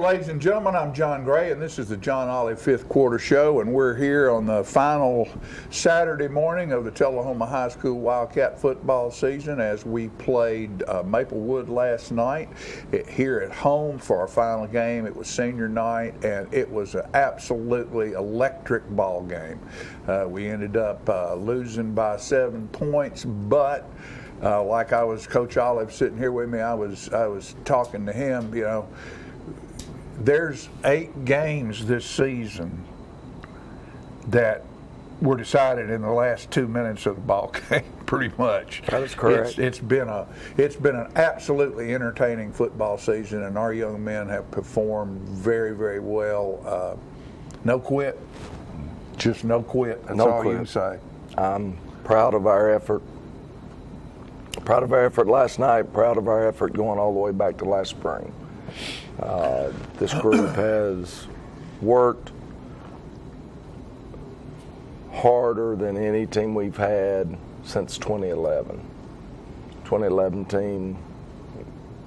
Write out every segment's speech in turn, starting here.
ladies and gentlemen, I'm John Gray, and this is the John Ollie Fifth Quarter Show, and we're here on the final Saturday morning of the Tullahoma High School Wildcat football season as we played Maplewood last night here at home for our final game. It was senior night, and it was an absolutely electric ball game. We ended up losing by 7 points, but like Coach Olive sitting here with me, I was talking to him, you know, there's 8 games this season that were decided in the last 2 minutes of the ball game, pretty much. That is correct. It's been an absolutely entertaining football season, and our young men have performed very, very well. No quit, just no quit. That's all you can say. I'm proud of our effort. Proud of our effort last night, proud of our effort going all the way back to last spring. This group has worked harder than any team we've had since 2011. 2011 team,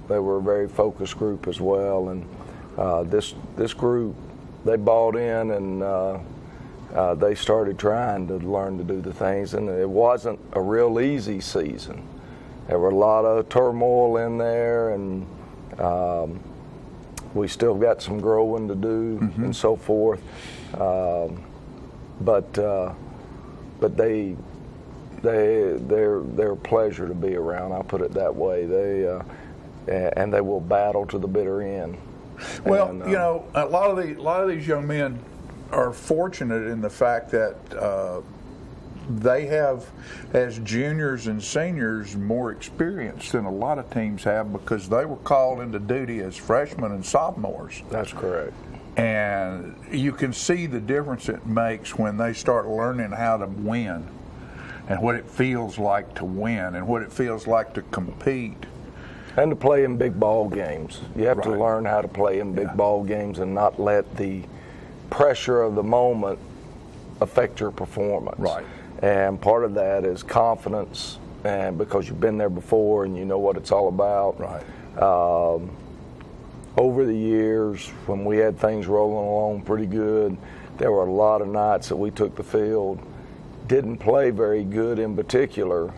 they were a very focused group as well, and this group, they bought in and they started trying to learn to do the things, and it wasn't a real easy season. There were a lot of turmoil in there, and we still got some growing to do and so forth. But they're a pleasure to be around. I'll put it that way. And they will battle to the bitter end. Well, you know, a lot of these young men are fortunate in the fact that they have, as juniors and seniors, more experience than a lot of teams have because they were called into duty as freshmen and sophomores. That's correct. And you can see the difference it makes when they start learning how to win and what it feels like to win and what it feels like to compete. And to play in big ball games. You have to learn how to play in big ball games and not let the pressure of the moment affect your performance. Right. And part of that is confidence, and because you've been there before and you know what it's all about. Right. Over the years, when we had things rolling along pretty good, there were a lot of nights that we took the field, didn't play very good in particular,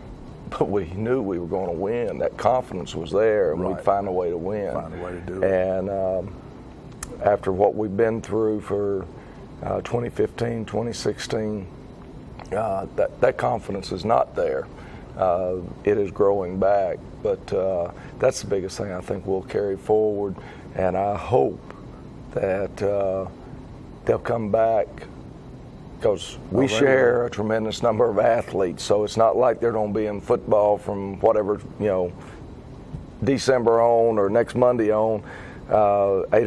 but we knew we were going to win. That confidence was there, and we'd find a way to win. Find a way to do it. And after what we've been through for 2015, 2016, that confidence is not there. It is growing back, but that's the biggest thing I think we'll carry forward, and I hope that they'll come back because we share a tremendous number of athletes, so it's not like they're going to be in football from whatever, you know, December on or next Monday on. 8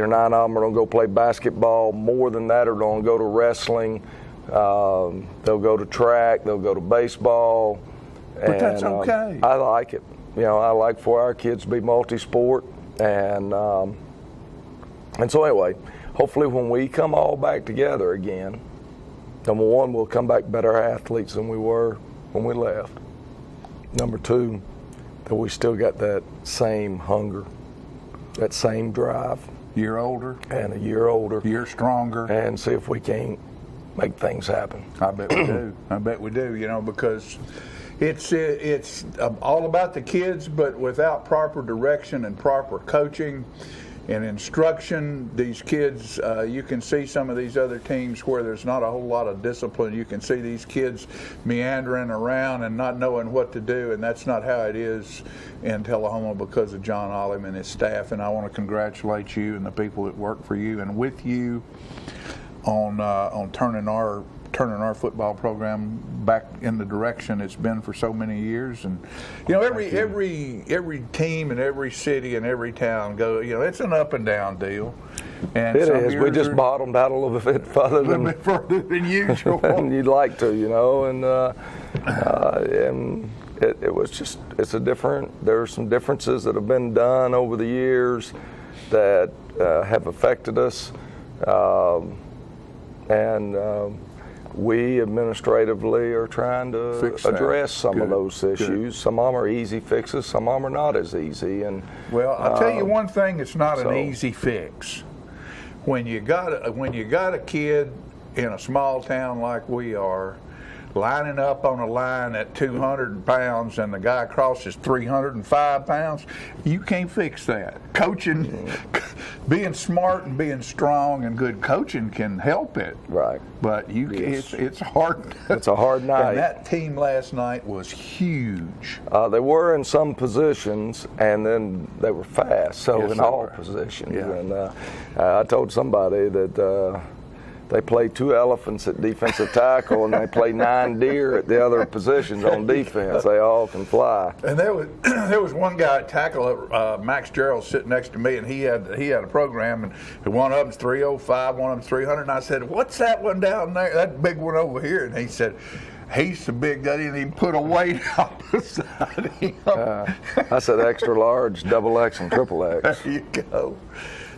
or 9 of them are going to go play basketball. More than that are going to go to wrestling. They'll go to track, they'll go to baseball. But that's okay. I like it. You know, I like for our kids to be multi-sport. And so anyway, hopefully when we come all back together again, number one, we'll come back better athletes than we were when we left. Number two, that we still got that same hunger, that same drive. Year older. And a year older. Year stronger. And see if we can't make things happen. I bet we do. I bet we do, you know, because it's all about the kids, but without proper direction and proper coaching and instruction, these kids, you can see some of these other teams where there's not a whole lot of discipline. You can see these kids meandering around and not knowing what to do, and that's not how it is in Tullahoma because of John Ollie and his staff. And I want to congratulate you and the people that work for you and with you on turning our football program back in the direction it's been for so many years. And you know, every team in every city and every town it's an up and down deal. And it is. We just bottomed out a little bit further than usual. And you'd like to, you know, and it was just, there are some differences that have been done over the years that have affected us. We administratively are trying to address some of those issues. Good. Some of them are easy fixes, some of them are not as easy. And well, I'll tell you one thing that's not an easy fix. when you got a kid in a small town like we are, lining up on a line at 200 pounds and the guy across is 305 pounds, you can't fix that. Coaching, being smart and being strong and good coaching can help it. Right. But it's hard. It's a hard night. And that team last night was huge. They were in some positions, and then they were fast, so Yes, in they all were. positions. Yeah. And I told somebody that they play 2 elephants at defensive tackle, and they play 9 deer at the other positions on defense. They all can fly. And there was one guy at tackle, Max Gerald, sitting next to me, and he had a program, and one of them's 305, one of them's 300, and I said, "What's that one down there? That big one over here?" And he said, "He's so big that he didn't even put a weight out beside him." I said extra large, double X, and triple X. There you go.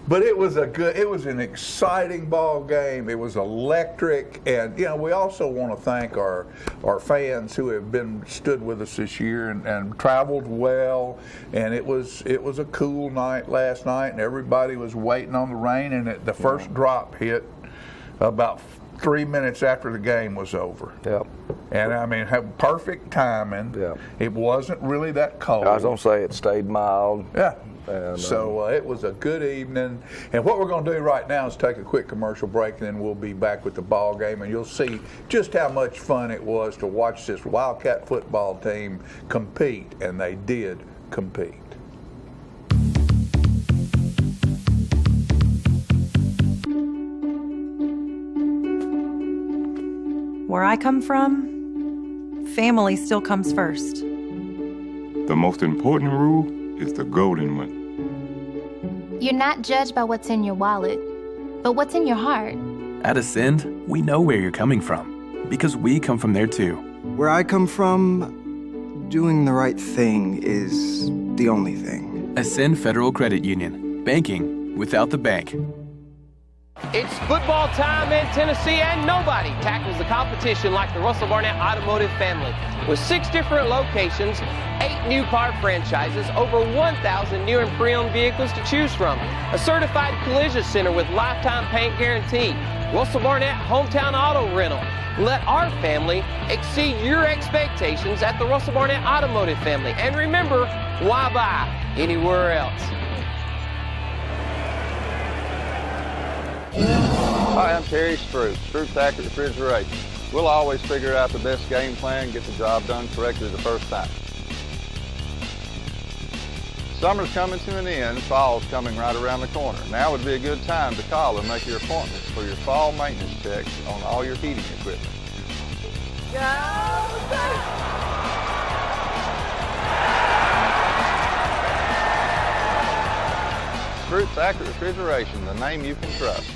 But it was an exciting ball game. It was electric, and we also want to thank our fans who have stood with us this year and traveled well. And it was a cool night last night, and everybody was waiting on the rain. And the first drop hit about 3 minutes after the game was over. Yep. And I mean, had perfect timing. Yep. It wasn't really that cold. I was gonna say it stayed mild. Yeah. And, So it was a good evening. And what we're going to do right now is take a quick commercial break, and then we'll be back with the ball game, and you'll see just how much fun it was to watch this Wildcat football team compete, and they did compete. Where I come from, family still comes first. The most important rule is the golden one. You're not judged by what's in your wallet, but what's in your heart. At Ascend, we know where you're coming from, because we come from there too. Where I come from, doing the right thing is the only thing. Ascend Federal Credit Union. Banking without the bank. It's football time in Tennessee, and nobody tackles the competition like the Russell Barnett Automotive family. With 6 different locations, 8 new car franchises, over 1,000 new and pre-owned vehicles to choose from, a certified collision center with lifetime paint guarantee, Russell Barnett Hometown Auto Rental. Let our family exceed your expectations at the Russell Barnett Automotive family. And remember, why buy anywhere else? Hi, I'm Terry Stroop, Stroop Accurate Refrigeration. We'll always figure out the best game plan, get the job done correctly the first time. Summer's coming to an end, fall's coming right around the corner. Now would be a good time to call and make your appointments for your fall maintenance checks on all your heating equipment. Stroop's Accurate Refrigeration, the name you can trust.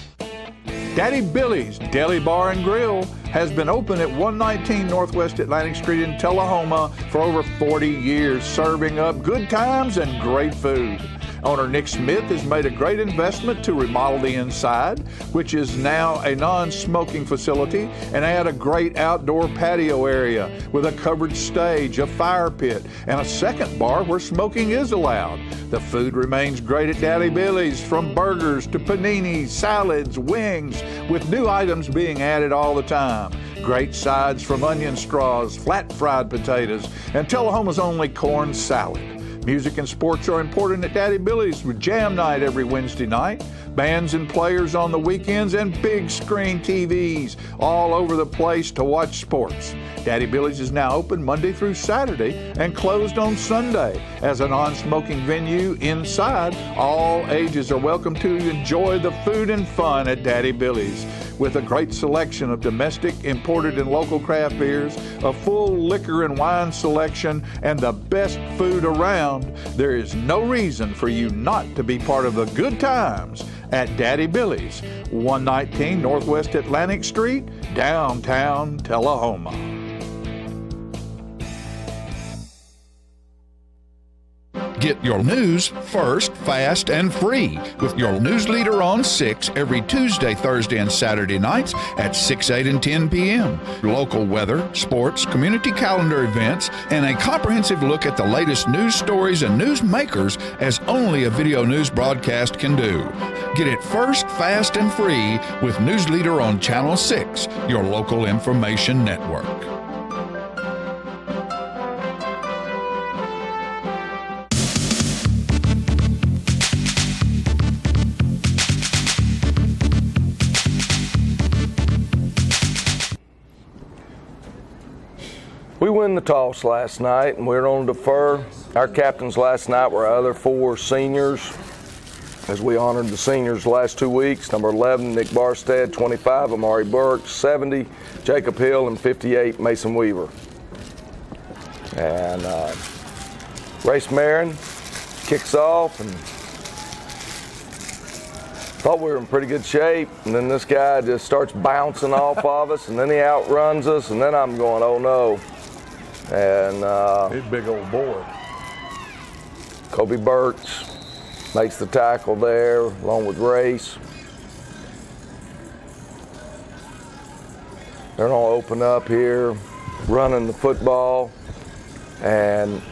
Daddy Billy's Deli Bar and Grill has been open at 119 Northwest Atlantic Street in Tullahoma for over 40 years, serving up good times and great food. Owner Nick Smith has made a great investment to remodel the inside, which is now a non-smoking facility, and add a great outdoor patio area with a covered stage, a fire pit, and a second bar where smoking is allowed. The food remains great at Daddy Billy's, from burgers to paninis, salads, wings, with new items being added all the time. Great sides from onion straws, flat fried potatoes, and Tullahoma's only corn salad. Music and sports are important at Daddy Billy's with jam night every Wednesday night, bands and players on the weekends, and big screen TVs all over the place to watch sports. Daddy Billy's is now open Monday through Saturday and closed on Sunday. As a non-smoking venue inside, all ages are welcome to enjoy the food and fun at Daddy Billy's. With a great selection of domestic, imported, and local craft beers, a full liquor and wine selection, and the best food around, there is no reason for you not to be part of the good times at Daddy Billy's, 119 Northwest Atlantic Street, downtown Tullahoma. Get your news first, fast, and free with your news leader on 6 every Tuesday, Thursday, and Saturday nights at 6, 8, and 10 p.m. Local weather, sports, community calendar events, and a comprehensive look at the latest news stories and news makers as only a video news broadcast can do. Get it first, fast, and free with News Leader on Channel 6, your local information network. We win the toss last night, and we're going to defer. Our captains last night were our other 4 seniors, as we honored the seniors the last 2 weeks. Number 11, Nick Barstead, 25, Amari Burks, 70, Jacob Hill, and 58, Mason Weaver. And Race Marin kicks off, and thought we were in pretty good shape, and then this guy just starts bouncing off of us, and then he outruns us, and then I'm going, oh no. And He's a big old boy. Kobe Burks makes the tackle there, along with Race. They're going to open up here, running the football, and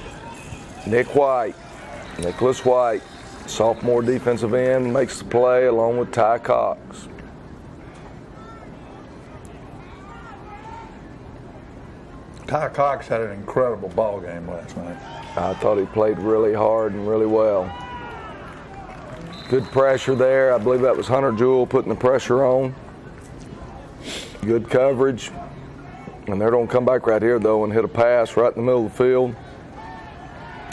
Nicholas White, sophomore defensive end, makes the play along with Ty Cox. Ty Cox had an incredible ball game last night. I thought he played really hard and really well. Good pressure there. I believe that was Hunter Jewell putting the pressure on. Good coverage. And they're going to come back right here, though, and hit a pass right in the middle of the field.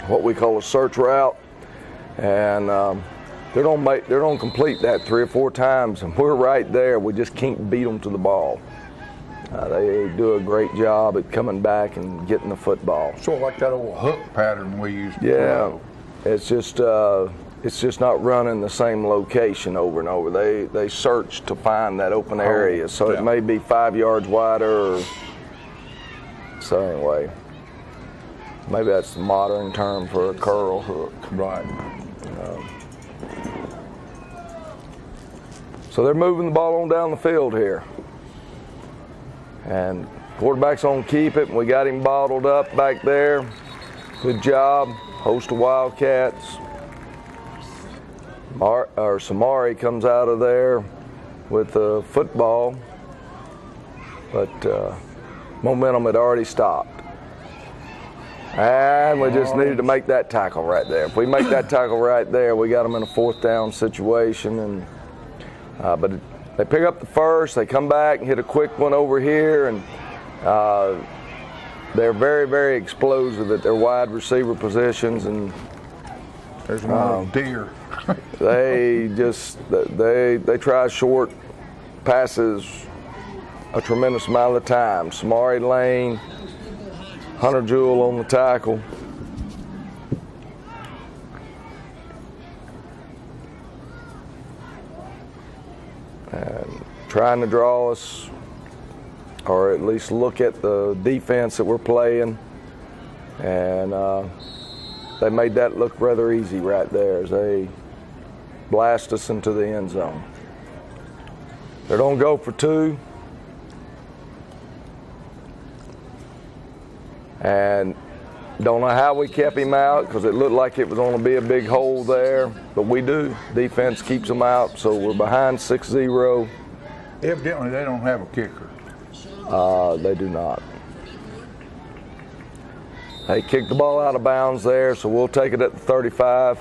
What we call a search route. And they're going to complete that 3 or 4 times, and we're right there. We just can't beat them to the ball. They do a great job at coming back and getting the football. Sort of like that old hook pattern we used to throw. It's just not running the same location over and over. They search to find that open area, so it may be 5 yards wider. So anyway, maybe that's the modern term for a curl hook. Right. So they're moving the ball on down the field here. And quarterback's on keep it, and we got him bottled up back there. Good job. Host of Wildcats. Samari comes out of there with the football, but momentum had already stopped. And we just needed to make that tackle right there. If we make that tackle right there, we got them in a 4th down situation. And but they pick up the first, they come back and hit a quick one over here, and they're very, very explosive at their wide receiver positions. And there's one deer. They try short passes a tremendous amount of the time. Samari Lane, Hunter Jewell on the tackle. And trying to draw us, or at least look at the defense that we're playing. And they made that look rather easy right there as they blast us into the end zone. They're going to go for 2. And don't know how we kept him out, because it looked like it was going to be a big hole there, but we do. Defense keeps them out, so we're behind 6-0. Evidently, they don't have a kicker. They do not. They kicked the ball out of bounds there, so we'll take it at the 35.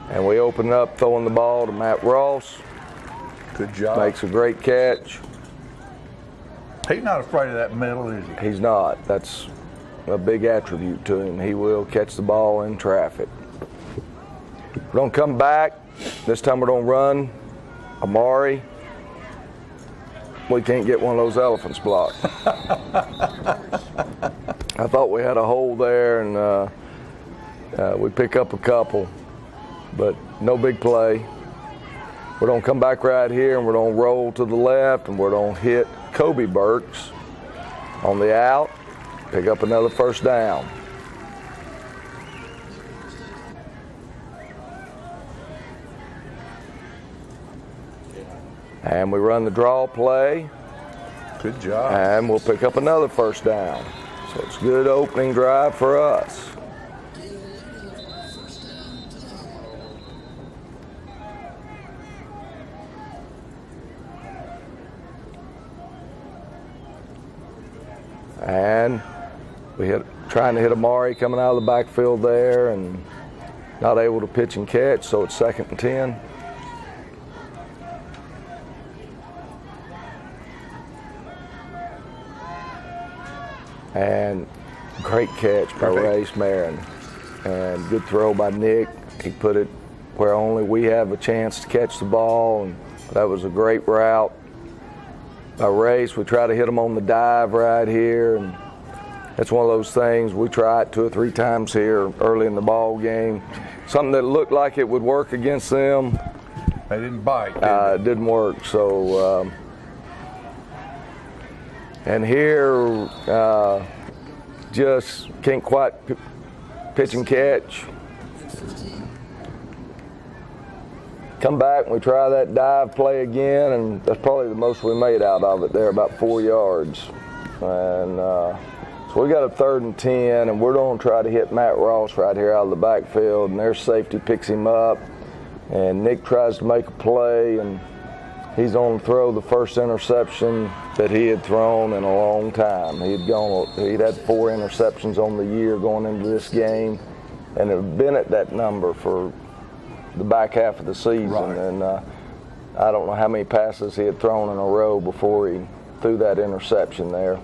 And we open it up, throwing the ball to Matt Ross. Good job. Makes a great catch. He's not afraid of that middle, is he? He's not. That's a big attribute to him. He will catch the ball in traffic. We're going to come back. This time we're going to run Amari. We can't get one of those elephants blocked. I thought we had a hole there, and we pick up a couple, but no big play. We're going to come back right here, and we're going to roll to the left, and we're going to hit Kobe Burks on the out. pick up another first down. And we run the draw play. Good job. And we'll pick up another first down. So it's a good opening drive for us. And trying to hit Amari coming out of the backfield there and not able to pitch and catch, so it's 2nd and 10. And great catch by Race Marin. And good throw by Nick. He put it where only we have a chance to catch the ball, and that was a great route by Race. We try to hit him on the dive right here, and it's one of those things. We tried 2 or 3 times here early in the ball game. Something that looked like it would work against them. They didn't bite, It didn't work, so... and here, just can't quite pitch and catch. Come back and we try that dive play again, and that's probably the most we made out of it there, about 4 yards. And so we got a 3rd and 10, and we're going to try to hit Matt Ross right here out of the backfield, and their safety picks him up, and Nick tries to make a play, and he's on to throw the first interception that he had thrown in a long time. He'd had 4 interceptions on the year going into this game, and it had been at that number for the back half of the season. Right. And I don't know how many passes he had thrown in a row before he threw that interception there.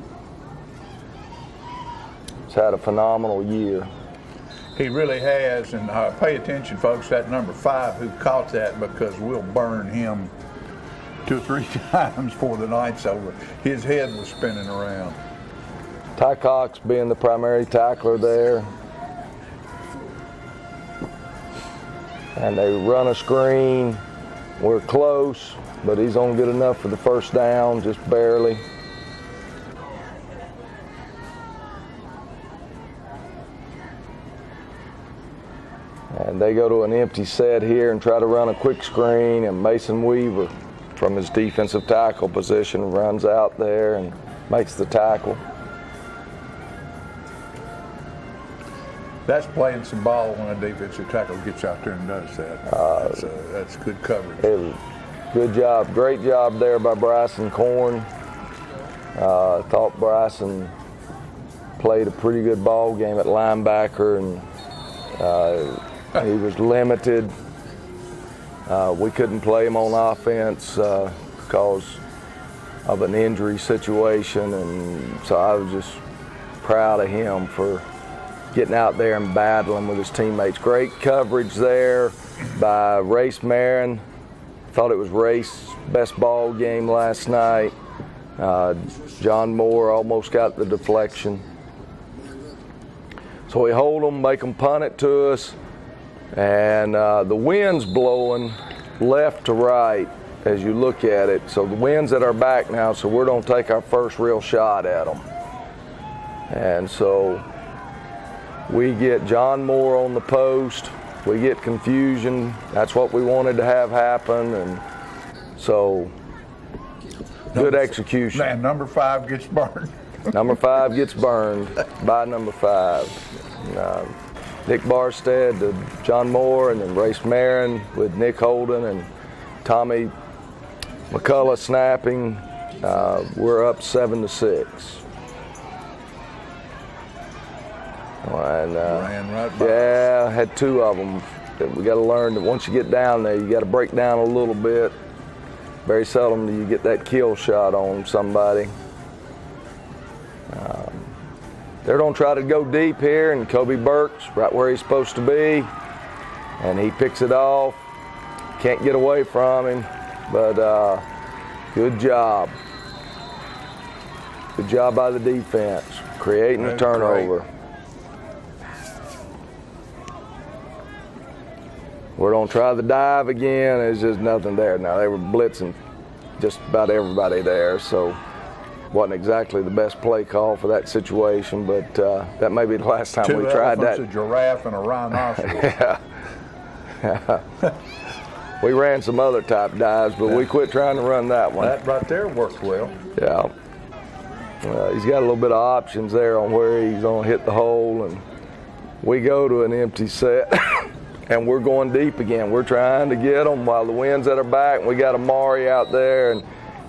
He's had a phenomenal year. He really has, and pay attention, folks, that number 5 who caught that, because we'll burn him 2 or 3 times before the night's over. His head was spinning around. Ty Cox being the primary tackler there. And they run a screen. We're close, but he's on good enough for the first down, just barely. And they go to an empty set here and try to run a quick screen, and Mason Weaver from his defensive tackle position runs out there and makes the tackle. That's playing some ball when a defensive tackle gets out there and does that. That's good coverage. It was good job, great job there by Bryson Korn. Thought Bryson played a pretty good ball game at linebacker, and he was limited. We couldn't play him on offense because of an injury situation, and so I was just proud of him for getting out there and battling with his teammates. Great coverage there by Race Marin. Thought it was Race's best ball game last night. John Moore almost got the deflection. So we hold them, make them punt it to us, and the wind's blowing left to right as you look at it. So the wind's at our back now, so we're going to take our first real shot at them. And so we get John Moore on the post. We get confusion. That's what we wanted to have happen, and so good execution. Man, number 5 gets burned. Number 5 gets burned by number 5. Nick Barstead to John Moore, and then Race Marin with Nick Holden and Tommy McCullough snapping. We're up 7-6. And ran right by yeah, had 2 of them. We got to learn that once you get down there, you got to break down a little bit. Very seldom do you get that kill shot on somebody. They're going to try to go deep here, and Kobe Burke's right where he's supposed to be, and he picks it off. Can't get away from him, but good job. Good job by the defense, creating a turnover. Great. We're going to try the dive again. There's just nothing there. Now, they were blitzing just about everybody there, so Wasn't exactly the best play call for that situation, but that may be the last time we tried that. A giraffe and a rhinoceros. Yeah. We ran some other type dives, but we quit trying to run that one. That right there worked well. Yeah. He's got a little bit of options there on where he's going to hit the hole, and we go to an empty set, and we're going deep again. We're trying to get them while the wind's at our back, and we got Amari out there, and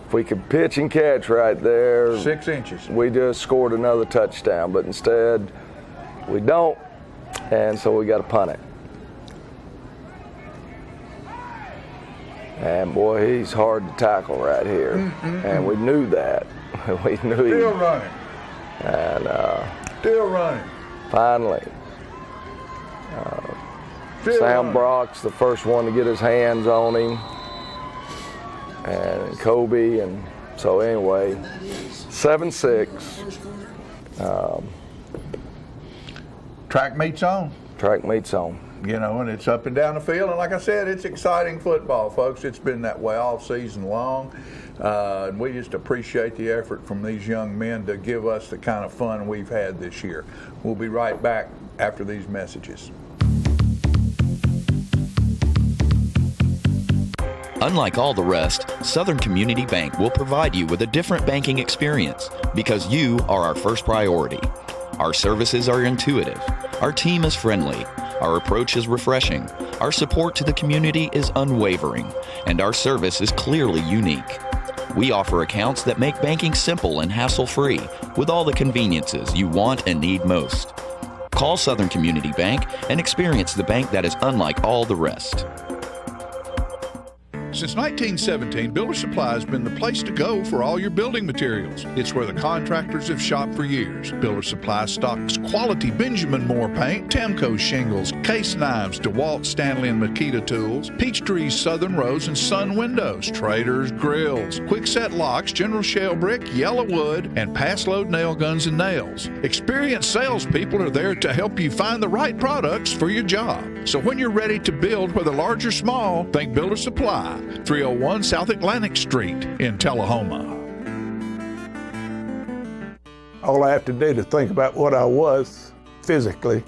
if we could pitch and catch right there, 6 inches, we just scored another touchdown, but instead we don't, and so we got to punt it. And boy, he's hard to tackle right here, and we knew that. We knew Still running. And still running. Finally, Sam Brock's the first one to get his hands on him, and Kobe, and so anyway, 7-6. Track meets on. Track meets on. You know, and it's up and down the field, and like I said, it's exciting football, folks. It's been that way all season long, and we just appreciate the effort from these young men to give us the kind of fun we've had this year. We'll be right back after these messages. Unlike all the rest, Southern Community Bank will provide you with a different banking experience because you are our first priority. Our services are intuitive. Our team is friendly. Our approach is refreshing. Our support to the community is unwavering. And our service is clearly unique. We offer accounts that make banking simple and hassle-free with all the conveniences you want and need most. Call Southern Community Bank and experience the bank that is unlike all the rest. Since 1917, Builder Supply has been the place to go for all your building materials. It's where the contractors have shopped for years. Builder Supply stocks quality Benjamin Moore paint, Temco shingles, case knives, DeWalt, Stanley, and Makita tools, Peachtree's Southern Rose and Sun windows, Trader's grills, Quickset locks, General Shell brick, Yellow wood, and Pass Load nail guns and nails. Experienced salespeople are there to help you find the right products for your job. So when you're ready to build, whether large or small, think Builder Supply. 301 South Atlantic Street in Tullahoma. All I have to do is think about what I was physically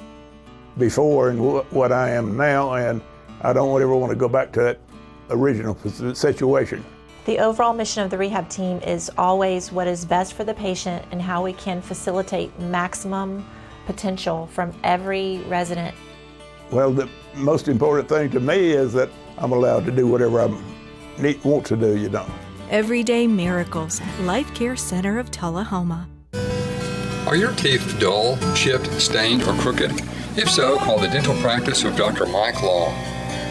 before and what I am now, and I don't ever want to go back to that original situation. The overall mission of the rehab team is always what is best for the patient and how we can facilitate maximum potential from every resident. Well, the most important thing to me is that I'm allowed to do whatever I want to do, you know. Everyday miracles at Life Care Center of Tullahoma. Are your teeth dull, chipped, stained, or crooked? If so, call the dental practice of Dr. Mike Long.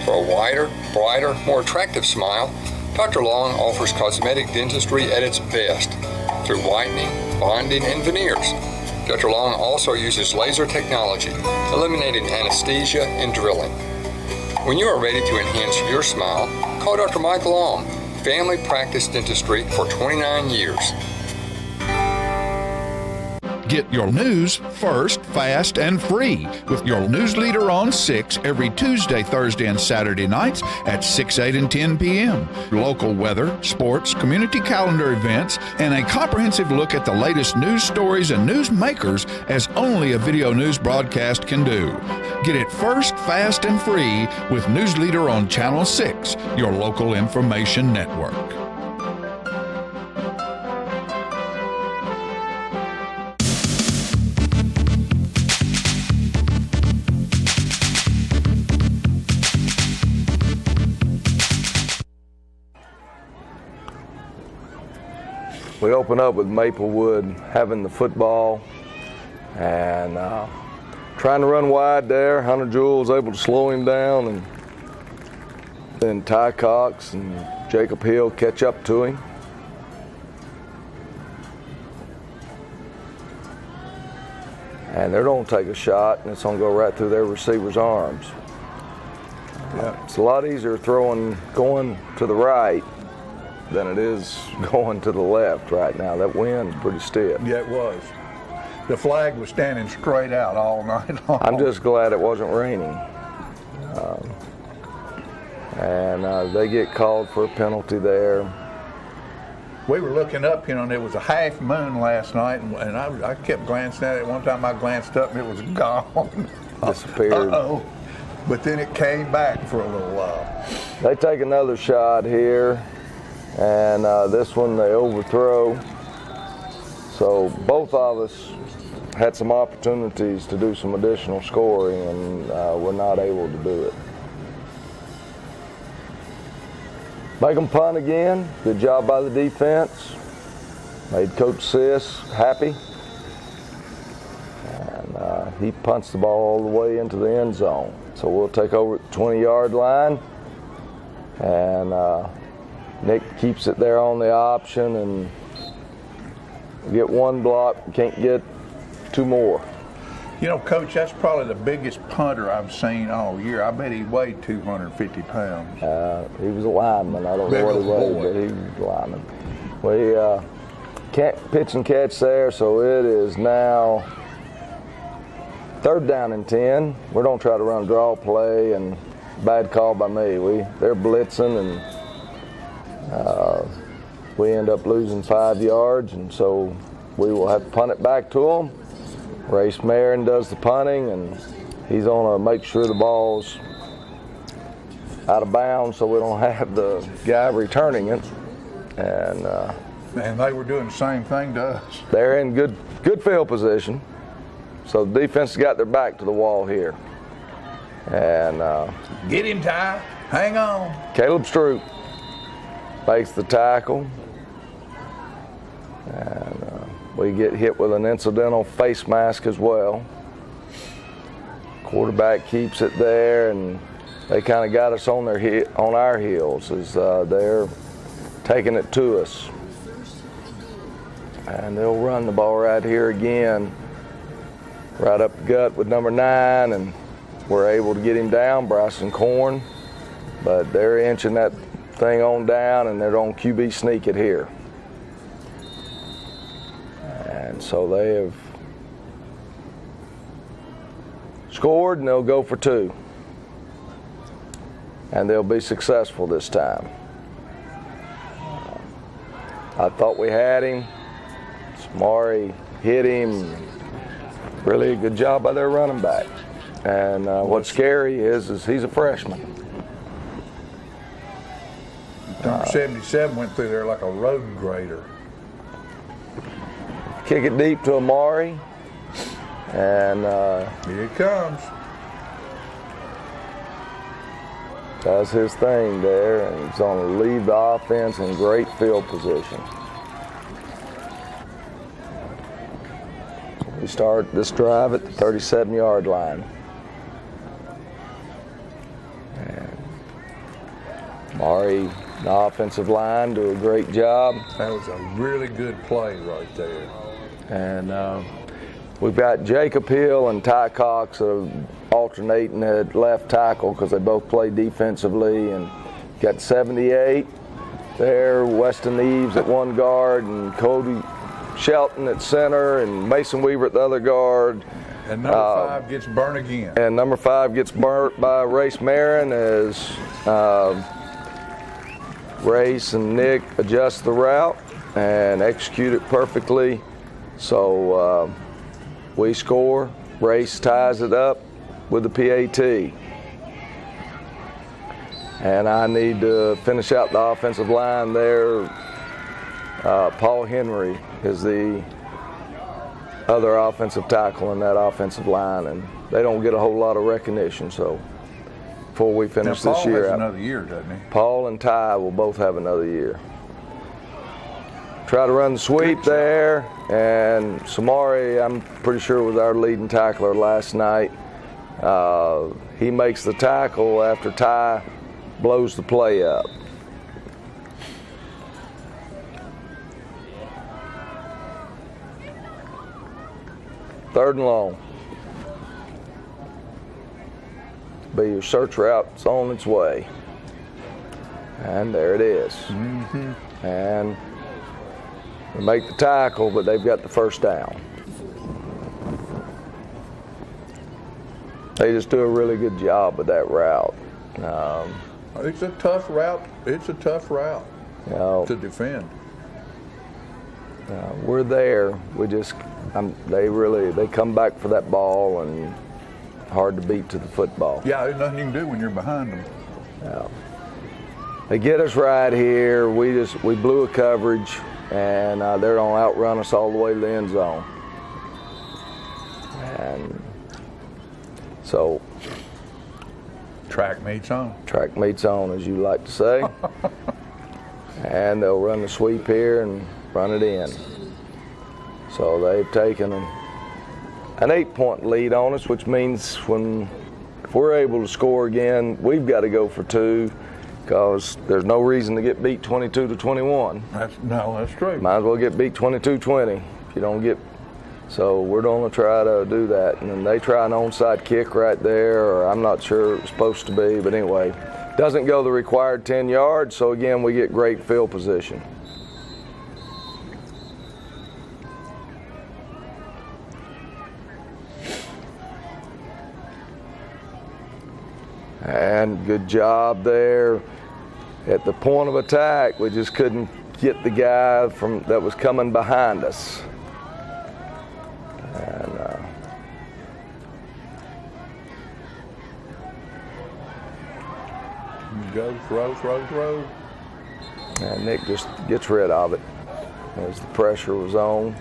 For a wider, brighter, more attractive smile, Dr. Long offers cosmetic dentistry at its best through whitening, bonding, and veneers. Dr. Long also uses laser technology, eliminating anesthesia and drilling. When you are ready to enhance your smile, call Dr. Mike Long, Family Practice Dentistry for 29 years. Get your news first, fast, and free with your news leader on 6 every Tuesday, Thursday, and Saturday nights at 6, 8, and 10 p.m. Local weather, sports, community calendar events, and a comprehensive look at the latest news stories and news makers as only a video news broadcast can do. Get it first, fast, and free with News Leader on Channel 6, your local information network. We open up with Maplewood having the football and trying to run wide there. Hunter Jewell's able to slow him down, and then Ty Cox and Jacob Hill catch up to him. And they're going to take a shot, and it's going to go right through their receiver's arms. It's a lot easier going to the right than it is going to the left right now. That wind's pretty stiff. Yeah, it was. The flag was standing straight out all night long. I'm just glad it wasn't raining. And they get called for a penalty there. we were looking up, and there was a half moon last night, and I kept glancing at it. One time I glanced up and it was gone. Disappeared. Uh-oh. But then it came back for a little while. They take another shot here, and this one they overthrow. So both of us had some opportunities to do some additional scoring, and we're not able to do it. Make them punt again. Good job by the defense. Made Coach Sis happy. And he punts the ball all the way into the end zone. So we'll take over at the 20-yard line. And Nick keeps it there on the option, and we get one block, can't get two more. Coach, that's probably the biggest punter I've seen all year. I bet he weighed 250 pounds. He was a lineman. I don't know what he weighed, but he was a lineman. We can't pitch and catch there, so it is now 3rd down and 10. We're going to try to run a draw play, and bad call by me. They're blitzing, and we end up losing 5 yards, and so we will have to punt it back to them. Race Marin does the punting, and he's going to make sure the ball's out of bounds so we don't have the guy returning it. And they were doing the same thing to us. They're in good field position. So the defense has got their back to the wall here. And get him, Ty. Hang on. Caleb Stroop makes the tackle. And we get hit with an incidental face mask as well. Quarterback keeps it there, and they kind of got us on our heels as they're taking it to us. And they'll run the ball right here again, right up the gut with number 9, and we're able to get him down, Bryson Korn. But they're inching that thing on down, and they're on QB sneak it here. And so they have scored, and they'll go for 2. And they'll be successful this time. I thought we had him. Samari hit him. Really a good job by their running back. And what's scary is he's a freshman. Number 77 went through there like a road grader. Kick it deep to Amari, and here it comes. Does his thing there, and he's going to leave the offense in great field position. We start this drive at the 37-yard line. And Amari, the offensive line, do a great job. That was a really good play right there. And we've got Jacob Hill and Ty Cox alternating at left tackle because they both play defensively. And got 78 there, Weston Eves at one guard, and Cody Shelton at center, and Mason Weaver at the other guard. And number 5 gets burnt again. And number 5 gets burnt by Race Marin as Race and Nick adjust the route and execute it perfectly. So we score. Race ties it up with the PAT. And I need to finish out the offensive line there. Paul Henry is the other offensive tackle in that offensive line, and they don't get a whole lot of recognition. So before we finish this year, Paul has another year, doesn't he? Paul and Ty will both have another year. Try to run the sweep there, and Samari, I'm pretty sure, was our leading tackler last night. He makes the tackle after Ty blows the play up. Third and long. Be your search route. It's on its way. And there it is. Mm-hmm. And we make the tackle, but they've got the first down. They just do a really good job with that route. It's a tough route. It's a tough route to defend. we're there. We just, they come back for that ball, and hard to beat to the football. Yeah, there's nothing you can do when you're behind them. Yeah. They get us right here. We blew a coverage, and they're gonna outrun us all the way to the end zone. And so, track meets on. Track meets on, as you like to say. And they'll run the sweep here and run it in. So they've taken an 8-point lead on us, which means if we're able to score again, we've got to go for 2, because there's no reason to get beat 22-21. That's true. Might as well get beat 22-20 if you don't get. So we're going to try to do that. And then they try an onside kick right there, or I'm not sure it was supposed to be, but anyway, doesn't go the required 10 yards, so again, we get great field position. And good job there. At the point of attack, we just couldn't get the guy that was coming behind us. And go, throw. And Nick just gets rid of it as the pressure was on.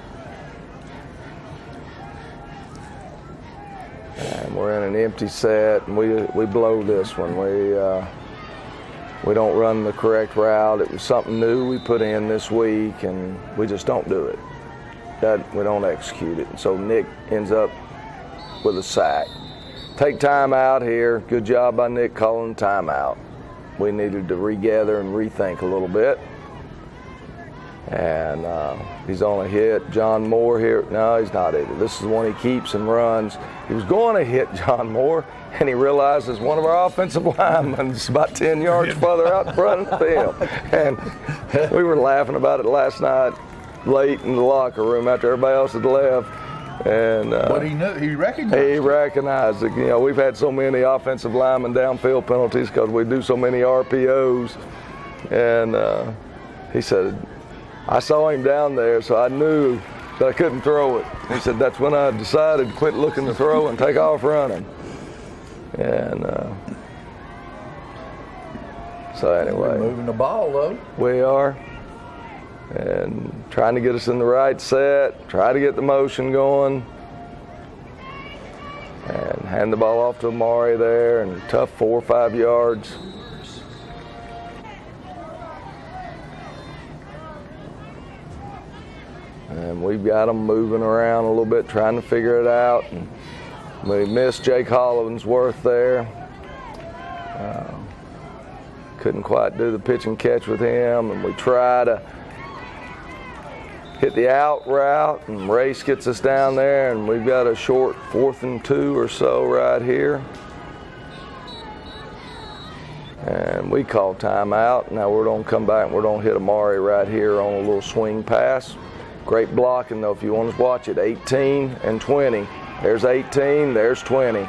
And we're in an empty set, and we blow this one. We don't run the correct route. It was something new we put in this week, and we just don't do it. We don't execute it. So Nick ends up with a sack. Take time out here. Good job by Nick calling timeout. We needed to regather and rethink a little bit. And he's only hit John Moore here. No, he's not either. This is the one he keeps and runs. He was going to hit John Moore, and he realizes one of our offensive linemen is about 10 yards further out in front of the field. And we were laughing about it last night late in the locker room after everybody else had left. And but he recognized it. He recognized it. You know, we've had so many offensive linemen downfield penalties because we do so many RPOs. And he said, I saw him down there, so I knew that I couldn't throw it. He said, that's when I decided to quit looking to throw and take off running. And so anyway. We're moving the ball, though. We are. And trying to get us in the right set, try to get the motion going. And hand the ball off to Amari there, and tough 4 or 5 yards. And we've got them moving around a little bit, trying to figure it out. And we missed Jake Hollinsworth there. Couldn't quite do the pitch and catch with him, and we try to hit the out route, and Race gets us down there, and we've got a short 4th and 2 or so right here. And we call timeout. Now we're going to come back and we're going to hit Amari right here on a little swing pass. Great blocking, though, if you want to watch it. 18 and 20. There's 18, there's 20.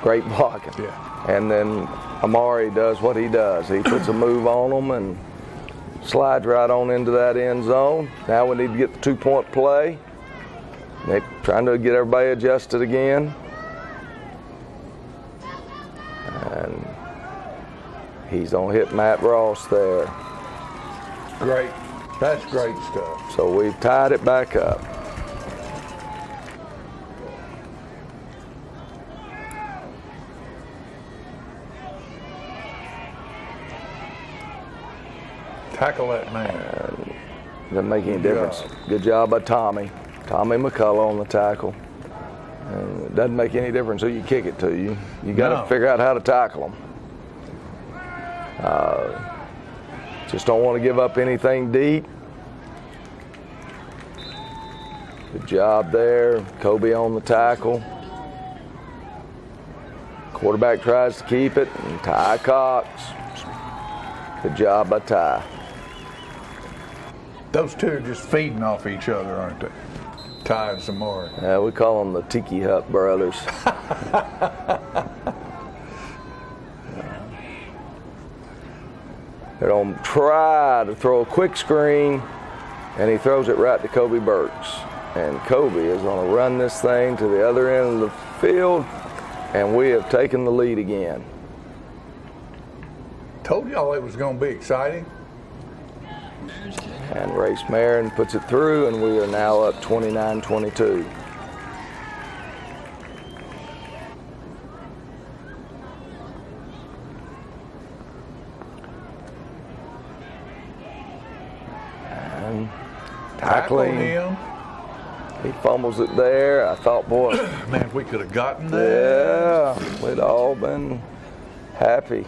Great blocking. Yeah. And then Amari does what he does. He puts a move on them and slides right on into that end zone. Now we need to get the 2-point play. They're trying to get everybody adjusted again. And he's going to hit Matt Ross there. Great. That's great stuff. So we've tied it back up. Tackle that man. Doesn't make any difference. Good job by Tommy McCullough on the tackle. And it doesn't make any difference who you kick it to. You got to figure out how to tackle them. Just don't want to give up anything deep. Good job there. Kobe on the tackle. Quarterback tries to keep it, and Ty Cox. Good job by Ty. Those two are just feeding off each other, aren't they? Ty and Samori. Yeah, we call them the Tiki Hut brothers. They're going to try to throw a quick screen, and he throws it right to Kobe Burks. And Kobe is going to run this thing to the other end of the field, and we have taken the lead again. Told y'all it was going to be exciting. And Race Marin puts it through, and we are now up 29-22. And tackling him. He fumbles it there. I thought, boy, man, if we could have gotten that. Yeah, we'd all been happy.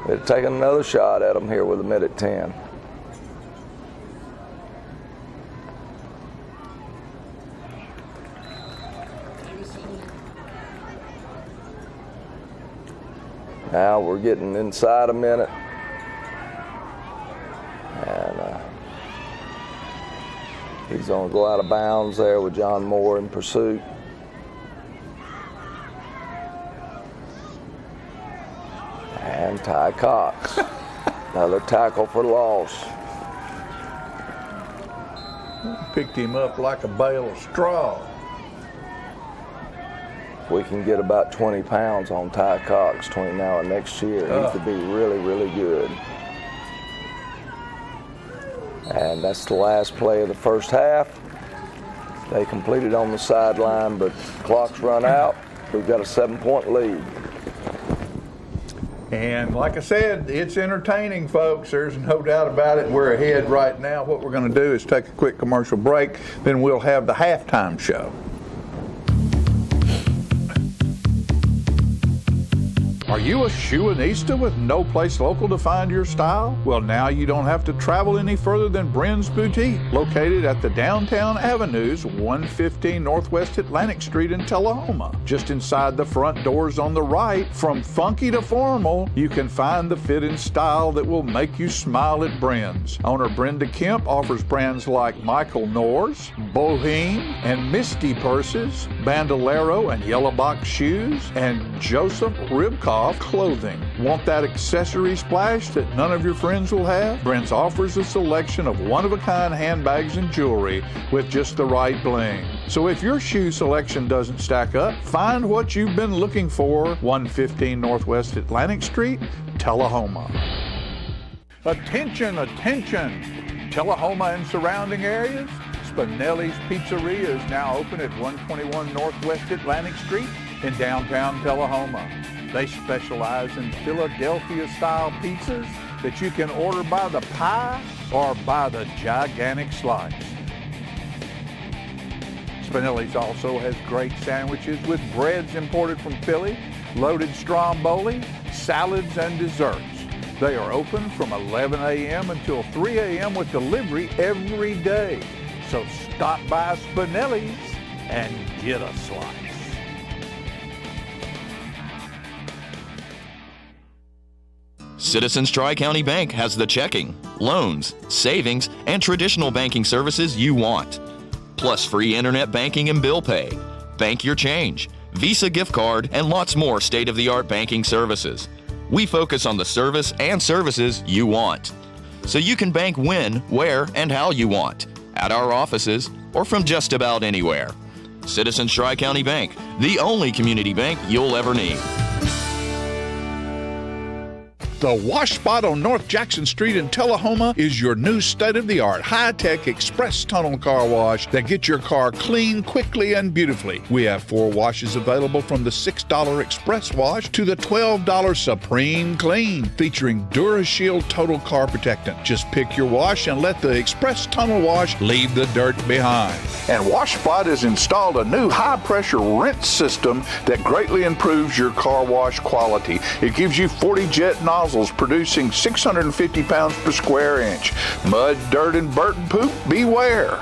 We'd have taken another shot at him here with a minute 10. Now we're getting inside a minute. And he's going to go out of bounds there with John Moore in pursuit. And Ty Cox, another tackle for loss. Picked him up like a bale of straw. If we can get about 20 pounds on Ty Cox between now and next year, he could be really, really good. And that's the last play of the first half. They completed on the sideline, but clock's run out. We've got a 7-point lead. And like I said, it's entertaining, folks. There's no doubt about it. We're ahead right now. What we're going to do is take a quick commercial break. Then we'll have the halftime show. Are you a shoeinista with no place local to find your style? Well, now you don't have to travel any further than Bren's Boutique, located at the Downtown Avenues, 115 Northwest Atlantic Street in Tullahoma. Just inside the front doors on the right, from funky to formal, you can find the fit and style that will make you smile at Bren's. Owner Brenda Kemp offers brands like Michael Kors, Boheme, and Misty purses, Bandolero and Yellow Box shoes, and Joseph Ribkoff clothing. Want that accessory splash that none of your friends will have? Brent's offers a selection of one-of-a-kind handbags and jewelry with just the right bling. So if your shoe selection doesn't stack up, find what you've been looking for. 115 Northwest Atlantic Street, Tullahoma. Attention, attention! Tullahoma and surrounding areas? Spinelli's Pizzeria is now open at 121 Northwest Atlantic Street in downtown Tullahoma. They specialize in Philadelphia-style pizzas that you can order by the pie or by the gigantic slice. Spinelli's also has great sandwiches with breads imported from Philly, loaded stromboli, salads, and desserts. They are open from 11 a.m. until 3 a.m. with delivery every day. So stop by Spinelli's and get a slice. Citizens Tri-County Bank has the checking, loans, savings, and traditional banking services you want. Plus free internet banking and bill pay, bank your change, Visa gift card, and lots more state-of-the-art banking services. We focus on the service and services you want. So you can bank when, where, and how you want. At our offices or from just about anywhere. Citizens Tri-County Bank, the only community bank you'll ever need. The Wash Spot on North Jackson Street in Tullahoma is your new state-of-the-art, high-tech express tunnel car wash that gets your car clean quickly and beautifully. We have 4 washes available, from the $6 Express Wash to the $12 Supreme Clean, featuring DuraShield Total Car Protectant. Just pick your wash and let the Express Tunnel Wash leave the dirt behind. And Wash Spot has installed a new high-pressure rinse system that greatly improves your car wash quality. It gives you 40 jet nozzles producing 650 pounds per square inch. Mud, dirt, and burnt poop, beware.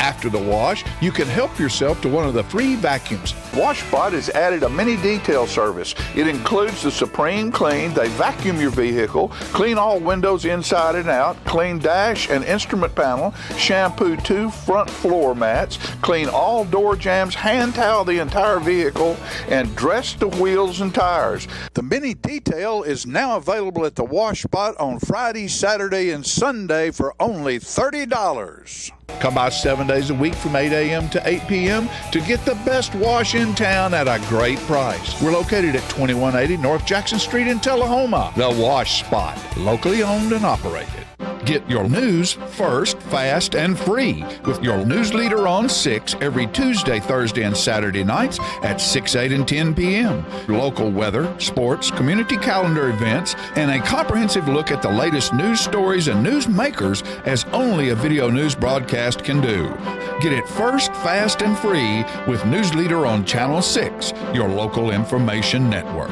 After the wash, you can help yourself to one of the free vacuums. WashSpot has added a mini detail service. It includes the Supreme Clean. They vacuum your vehicle, clean all windows inside and out, clean dash and instrument panel, shampoo 2 front floor mats, clean all door jambs, hand towel the entire vehicle, and dress the wheels and tires. The mini detail is now available at the WashSpot on Friday, Saturday, and Sunday for only $30. Come by 7 days a week from 8 a.m. to 8 p.m. to get the best wash in town at a great price. We're located at 2180 North Jackson Street in Tullahoma. The Wash Spot, locally owned and operated. Get your news first, fast, and free with your news leader on 6 every Tuesday, Thursday, and Saturday nights at 6, 8, and 10 p.m. Local weather, sports, community calendar events, and a comprehensive look at the latest news stories and news makers as only a video news broadcast can do. Get it first, fast, and free with News Leader on Channel 6, your local information network.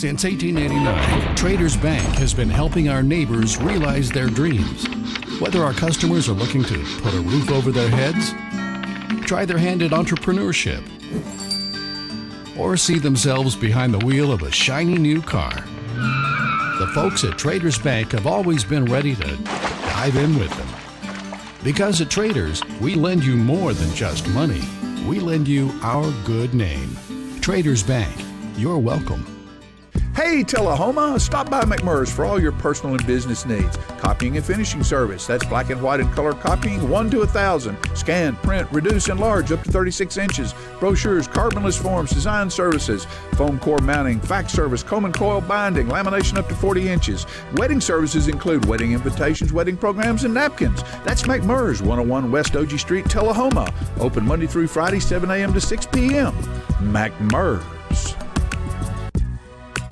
Since 1889, Traders Bank has been helping our neighbors realize their dreams. Whether our customers are looking to put a roof over their heads, try their hand at entrepreneurship, or see themselves behind the wheel of a shiny new car, the folks at Traders Bank have always been ready to dive in with them. Because at Traders, we lend you more than just money. We lend you our good name. Traders Bank, you're welcome. Hey, Tullahoma, stop by McMurray's for all your personal and business needs. Copying and finishing service. That's black and white and color copying, 1 to 1,000. Scan, print, reduce, enlarge up to 36 inches. Brochures, carbonless forms, design services, foam core mounting, fax service, comb and coil binding, lamination up to 40 inches. Wedding services include wedding invitations, wedding programs, and napkins. That's McMurray's, 101 West OG Street, Tullahoma. Open Monday through Friday, 7 a.m. to 6 p.m. McMurray's.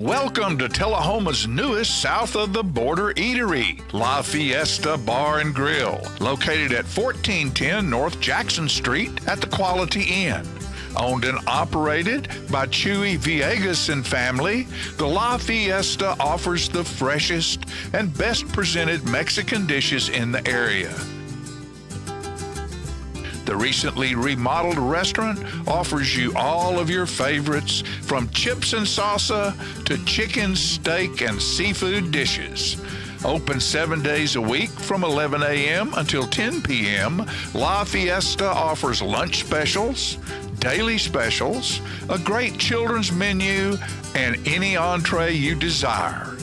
Welcome to Tullahoma's newest south-of-the-border eatery, La Fiesta Bar and Grill, located at 1410 North Jackson Street at the Quality Inn. Owned and operated by Chuy Villegas and family, the La Fiesta offers the freshest and best presented Mexican dishes in the area. The recently remodeled restaurant offers you all of your favorites, from chips and salsa to chicken, steak, and seafood dishes. Open 7 days a week from 11 a.m. until 10 p.m., La Fiesta offers lunch specials, daily specials, a great children's menu, and any entree you desire.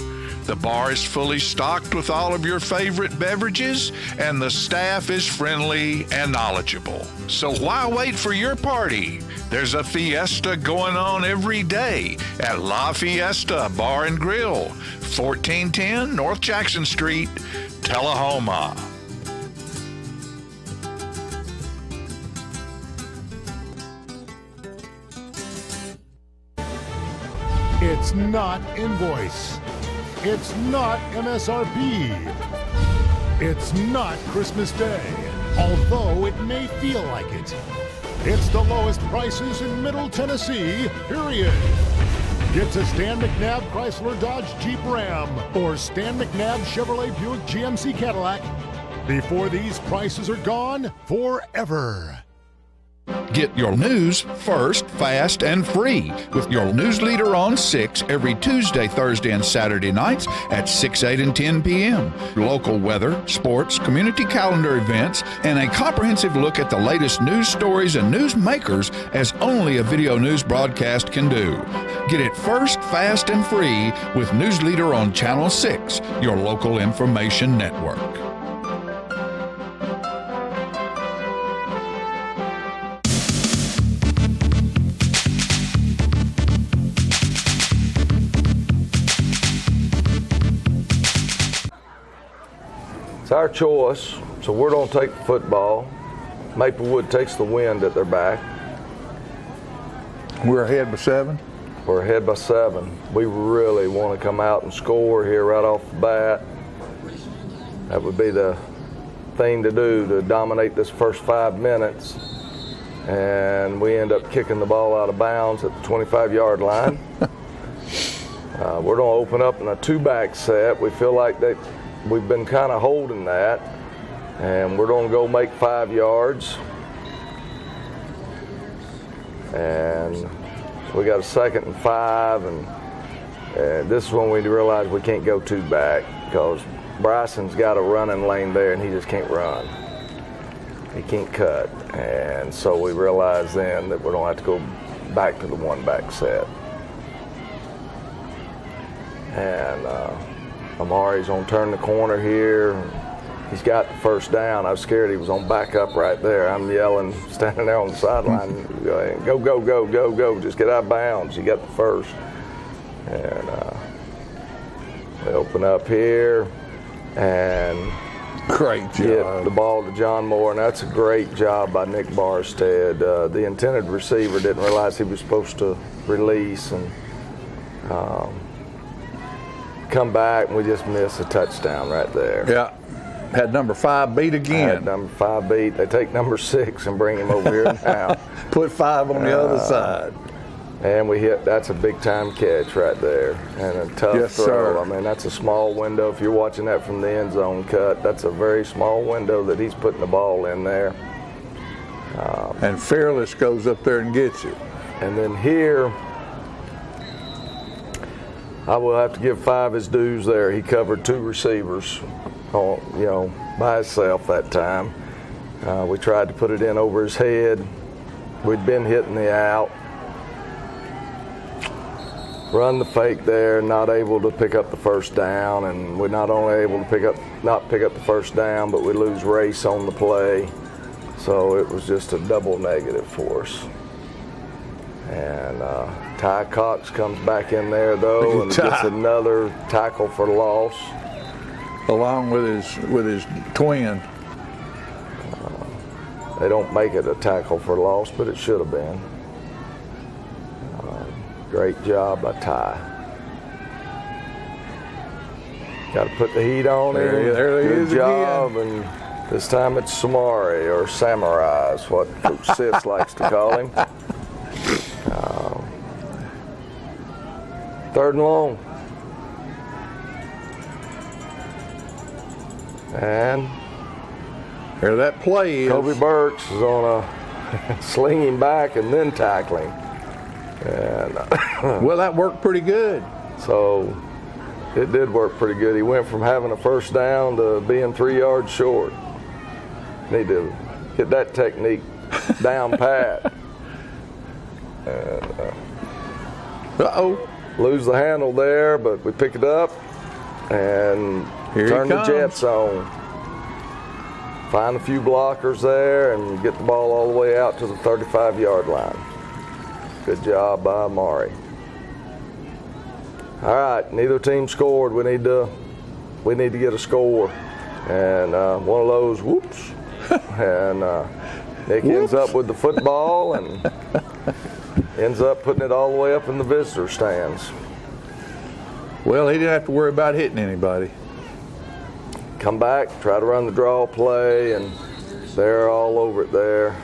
The bar is fully stocked with all of your favorite beverages, and the staff is friendly and knowledgeable. So why wait for your party? There's a fiesta going on every day at La Fiesta Bar and Grill, 1410 North Jackson Street, Tullahoma. It's not Invoice. It's not MSRP. It's not Christmas Day, although it may feel like it. It's the lowest prices in Middle Tennessee, period. Get to Stan McNabb Chrysler Dodge Jeep Ram or Stan McNabb Chevrolet Buick GMC Cadillac before these prices are gone forever. Get your news first, fast, and free with your news leader on 6 every Tuesday, Thursday, and Saturday nights at 6, 8, and 10 p.m. Local weather, sports, community calendar events, and a comprehensive look at the latest news stories and news makers as only a video news broadcast can do. Get it first, fast, and free with News Leader on Channel 6, your local information network. It's our choice, so we're going to take the football. Maplewood takes the wind at their back. We're ahead by 7? We're ahead by 7. We really want to come out and score here right off the bat. That would be the thing to do, to dominate this first 5 minutes. And we end up kicking the ball out of bounds at the 25-yard line. We're going to open up in a 2-back set. We feel like we've been kind of holding that, and we're going to go make 5 yards. And we got a 2nd and 5, and this is when we realize we can't go 2-back because Bryson's got a running lane there, and he just can't run. He can't cut, and so we realize then that we're going to have to go back to the 1-back set. And Amari's going to turn the corner here. He's got the first down. I was scared he was on backup right there. I'm yelling, standing there on the sideline, go, go, go, go, go. Just get out of bounds. You got the first. And we open up here and great job. Get the ball to John Moore, and that's a great job by Nick Barstead. The intended receiver didn't realize he was supposed to release and come back, and we just missed a touchdown right there. Yeah. Had number 5 beat again. Had number 5 beat. They take number 6 and bring him over here now. Put 5 on the other side. And we hit, that's a big time catch right there. And a tough throw. Sir. I mean, that's a small window. If you're watching that from the end zone cut, that's a very small window that he's putting the ball in there. And Fearless goes up there and gets it. And then here, I will have to give 5 his dues there. He covered 2 receivers, by himself that time. We tried to put it in over his head. We'd been hitting the out. Run the fake there, not able to pick up the first down, and we're not only able to not pick up the first down, but we lose race on the play. So it was just a double negative for us. And Ty Cox comes back in there though and gets another tackle for loss, along with his twin. They don't make it a tackle for loss, but it should have been. Great job by Ty. Got to put the heat on him. There he is Good job, again. And this time it's Samari, or Samurai is what Coach Sis likes to call him. 3rd and long. And there that play is. Kobe Burks is on a slinging back and then tackling. And well, that worked pretty good. So it did work pretty good. He went from having a first down to being 3 yards short. Need to get that technique down pat. And, uh-oh. Lose the handle there, but we pick it up and Here turn the Jets on. Find a few blockers there and get the ball all the way out to the 35-yard line. Good job by Amari. All right, neither team scored. We need to get a score. And one of those, whoops. And Nick ends up with the football and ends up putting it all the way up in the visitor stands. Well, he didn't have to worry about hitting anybody. Come back, try to run the draw play, and they're all over it there.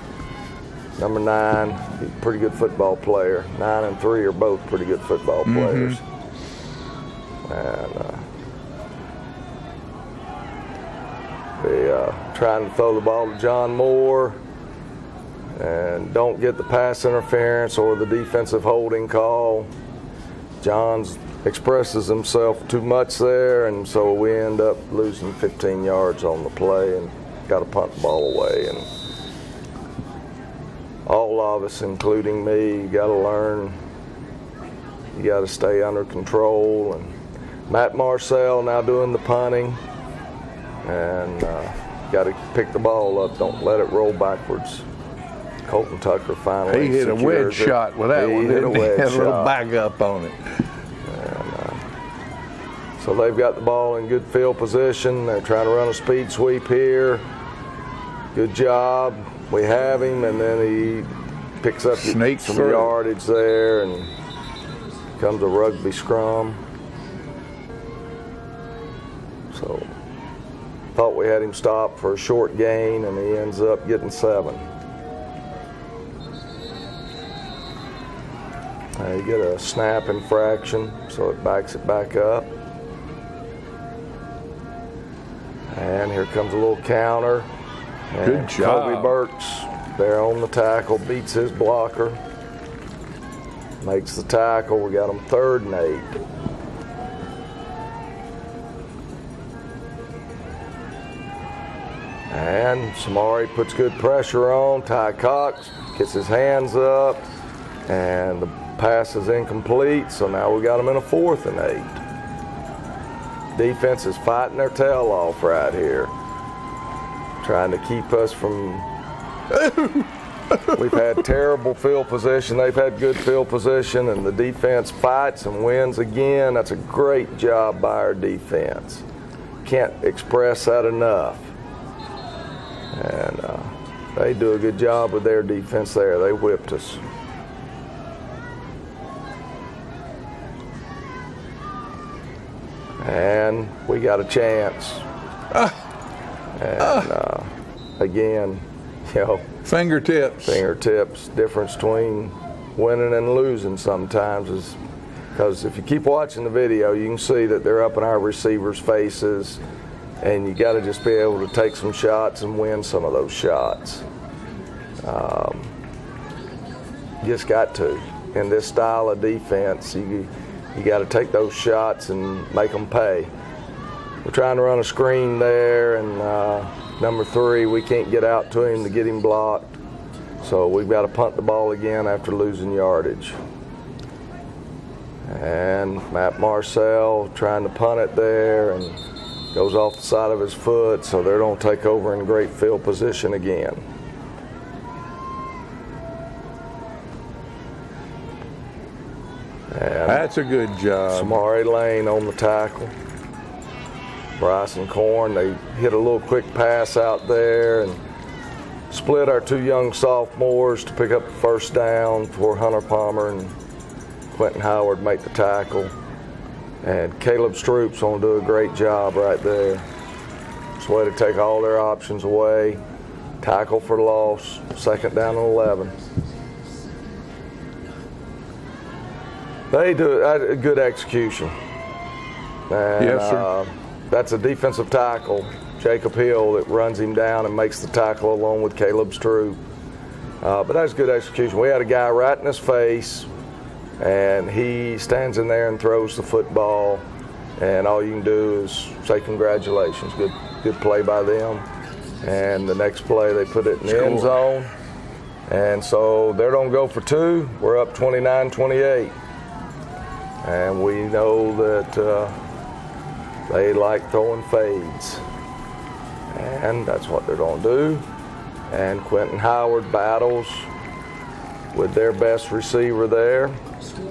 Number 9, he's a pretty good football player. 9 and 3 are both pretty good football players. And we trying to throw the ball to John Moore. and don't get the pass interference or the defensive holding call. Johns expresses himself too much there, and so we end up losing 15 yards on the play and got to punt the ball away. And all of us, including me, you got to learn. You got to stay under control. And Matt Marcel now doing the punting, and got to pick the ball up. Don't let it roll backwards. Colton Tucker finally He hit a wedge shot with that one. He hit a wedge had a little shot. back up on it. So they've got the ball in good field position. They're trying to run a speed sweep here. Good job. We have him, and then he picks up some yardage there, and comes a rugby scrum. So thought we had him stopped for a short gain, and he ends up getting 7. You get a snap infraction, so it backs it back up. And here comes a little counter. And good job. Kobe Burks there on the tackle, beats his blocker, makes the tackle. We got him 3rd and 8. And Samari puts good pressure on. Ty Cox gets his hands up, and the pass is incomplete, so now we got him in a 4th and 8. Defense is fighting their tail off right here, trying to keep us from. We've had terrible field position. They've had good field position, and the defense fights and wins again. That's a great job by our defense. Can't express that enough. And they do a good job with their defense there. They whipped us. And we got a chance. Again, fingertips. Difference between winning and losing sometimes is because if you keep watching the video, you can see that they're up in our receivers' faces, and you got to just be able to take some shots and win some of those shots. You just got to. In this style of defense, you got to take those shots and make them pay. We're trying to run a screen there, and number 3, we can't get out to him to get him blocked. So we've got to punt the ball again after losing yardage. And Matt Marcel trying to punt it there, and goes off the side of his foot, so they don't take over in great field position again. And that's a good job. Samari Lane on the tackle. Bryson Korn, they hit a little quick pass out there and split our 2 young sophomores to pick up the 1st down for Hunter Palmer and Quentin Howard make the tackle. And Caleb Stroop's going to do a great job right there. It's a way to take all their options away. Tackle for loss, 2nd down and 11. They do a good execution. And, yes, sir. That's a defensive tackle, Jacob Hill, that runs him down and makes the tackle along with Caleb Stroop. But that's good execution. We had a guy right in his face, and he stands in there and throws the football, and all you can do is say congratulations. Good play by them. And the next play, they put it in the end zone. And so they're going to go for 2. We're up 29-28. And we know that they like throwing fades. And that's what they're going to do. And Quentin Howard battles with their best receiver there.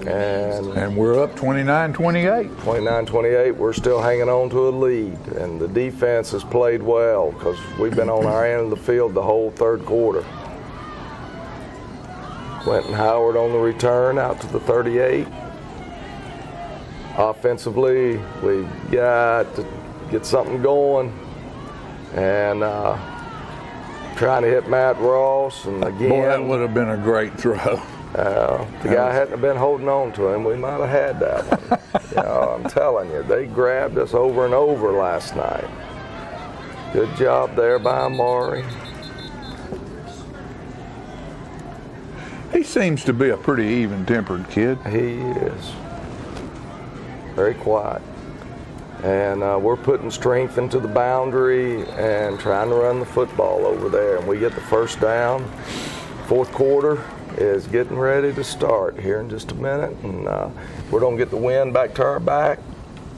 And we're up 29-28. 29-28. We're still hanging on to a lead. And the defense has played well because we've been on our end of the field the whole 3rd quarter. Quentin Howard on the return out to the 38. Offensively, we got to get something going, and trying to hit Matt Ross, and again, boy, that would have been a great throw. The guy hadn't been holding on to him, we might have had that one. I'm telling you, they grabbed us over and over last night. Good job there by Amari. He seems to be a pretty even-tempered kid. He is. Very quiet. And we're putting strength into the boundary and trying to run the football over there. And we get the first down. Fourth quarter is getting ready to start here in just a minute. And we're going to get the wind back to our back.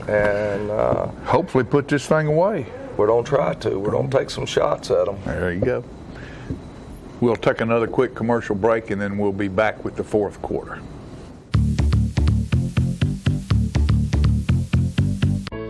And hopefully put this thing away. We're going to try to. We're going to take some shots at them. There you go. We'll take another quick commercial break, and then we'll be back with the fourth quarter.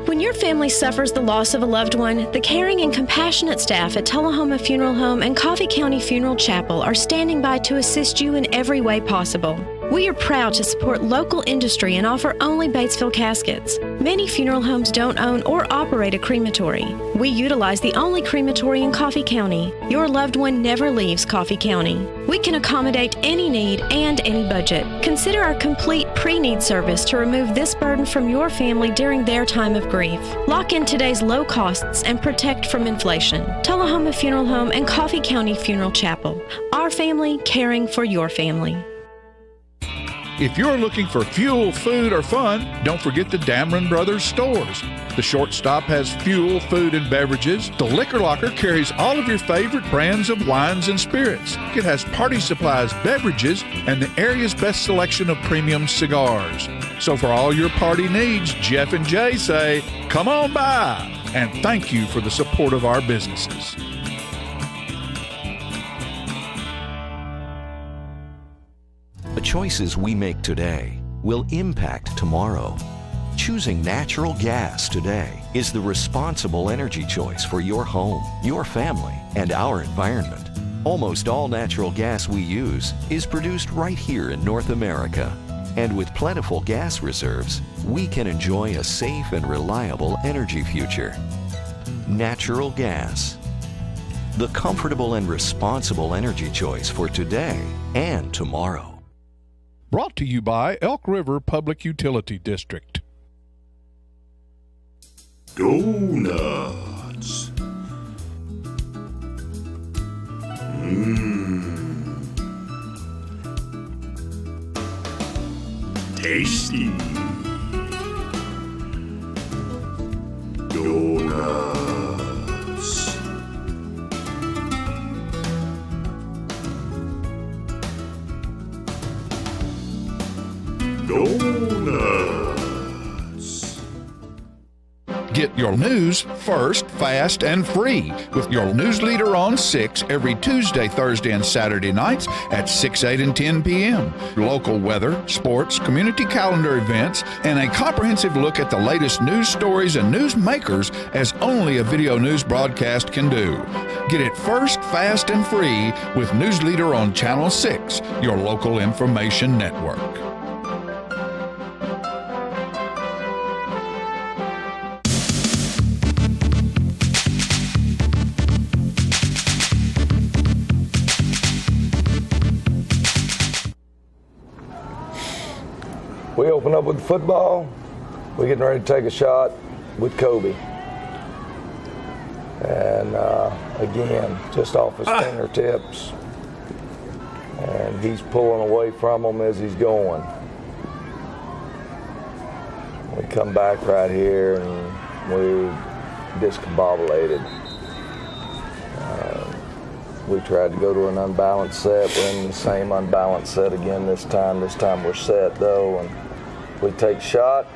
When your family suffers the loss of a loved one, the caring and compassionate staff at Tullahoma Funeral Home and Coffee County Funeral Chapel are standing by to assist you in every way possible. We are proud to support local industry and offer only Batesville caskets. Many funeral homes don't own or operate a crematory. We utilize the only crematory in Coffee County. Your loved one never leaves Coffee County. We can accommodate any need and any budget. Consider our complete pre-need service to remove this burden from your family during their time of grief. Lock in today's low costs and protect from inflation. Tullahoma Funeral Home and Coffee County Funeral Chapel. Our family caring for your family. If you're looking for fuel, food, or fun, don't forget the Dameron Brothers stores. The Shortstop has fuel, food, and beverages. The Liquor Locker carries all of your favorite brands of wines and spirits. It has party supplies, beverages, and the area's best selection of premium cigars. So for all your party needs, Jeff and Jay say, come on by, and thank you for the support of our businesses. The choices we make today will impact tomorrow. Choosing natural gas today is the responsible energy choice for your home, your family, and our environment. Almost all natural gas we use is produced right here in North America. And with plentiful gas reserves, we can enjoy a safe and reliable energy future. Natural gas. The comfortable and responsible energy choice for today and tomorrow. Brought to you by Elk River Public Utility District. Donuts. Tasty. Donuts. Donuts. Get your news first, fast, and free with your news leader on 6 every Tuesday, Thursday, and Saturday nights at 6, 8, and 10 p.m. Local weather, sports, community calendar events, and a comprehensive look at the latest news stories and news makers as only a video news broadcast can do. Get it first, fast, and free with News Leader on Channel 6, your local information network. We open up with football. We're getting ready to take a shot with Kobe. And again, just off his fingertips. And he's pulling away from him as he's going. We come back right here and we discombobulated. We tried to go to an unbalanced set. We're in the same unbalanced set again this time. This time we're set though, and we take shot.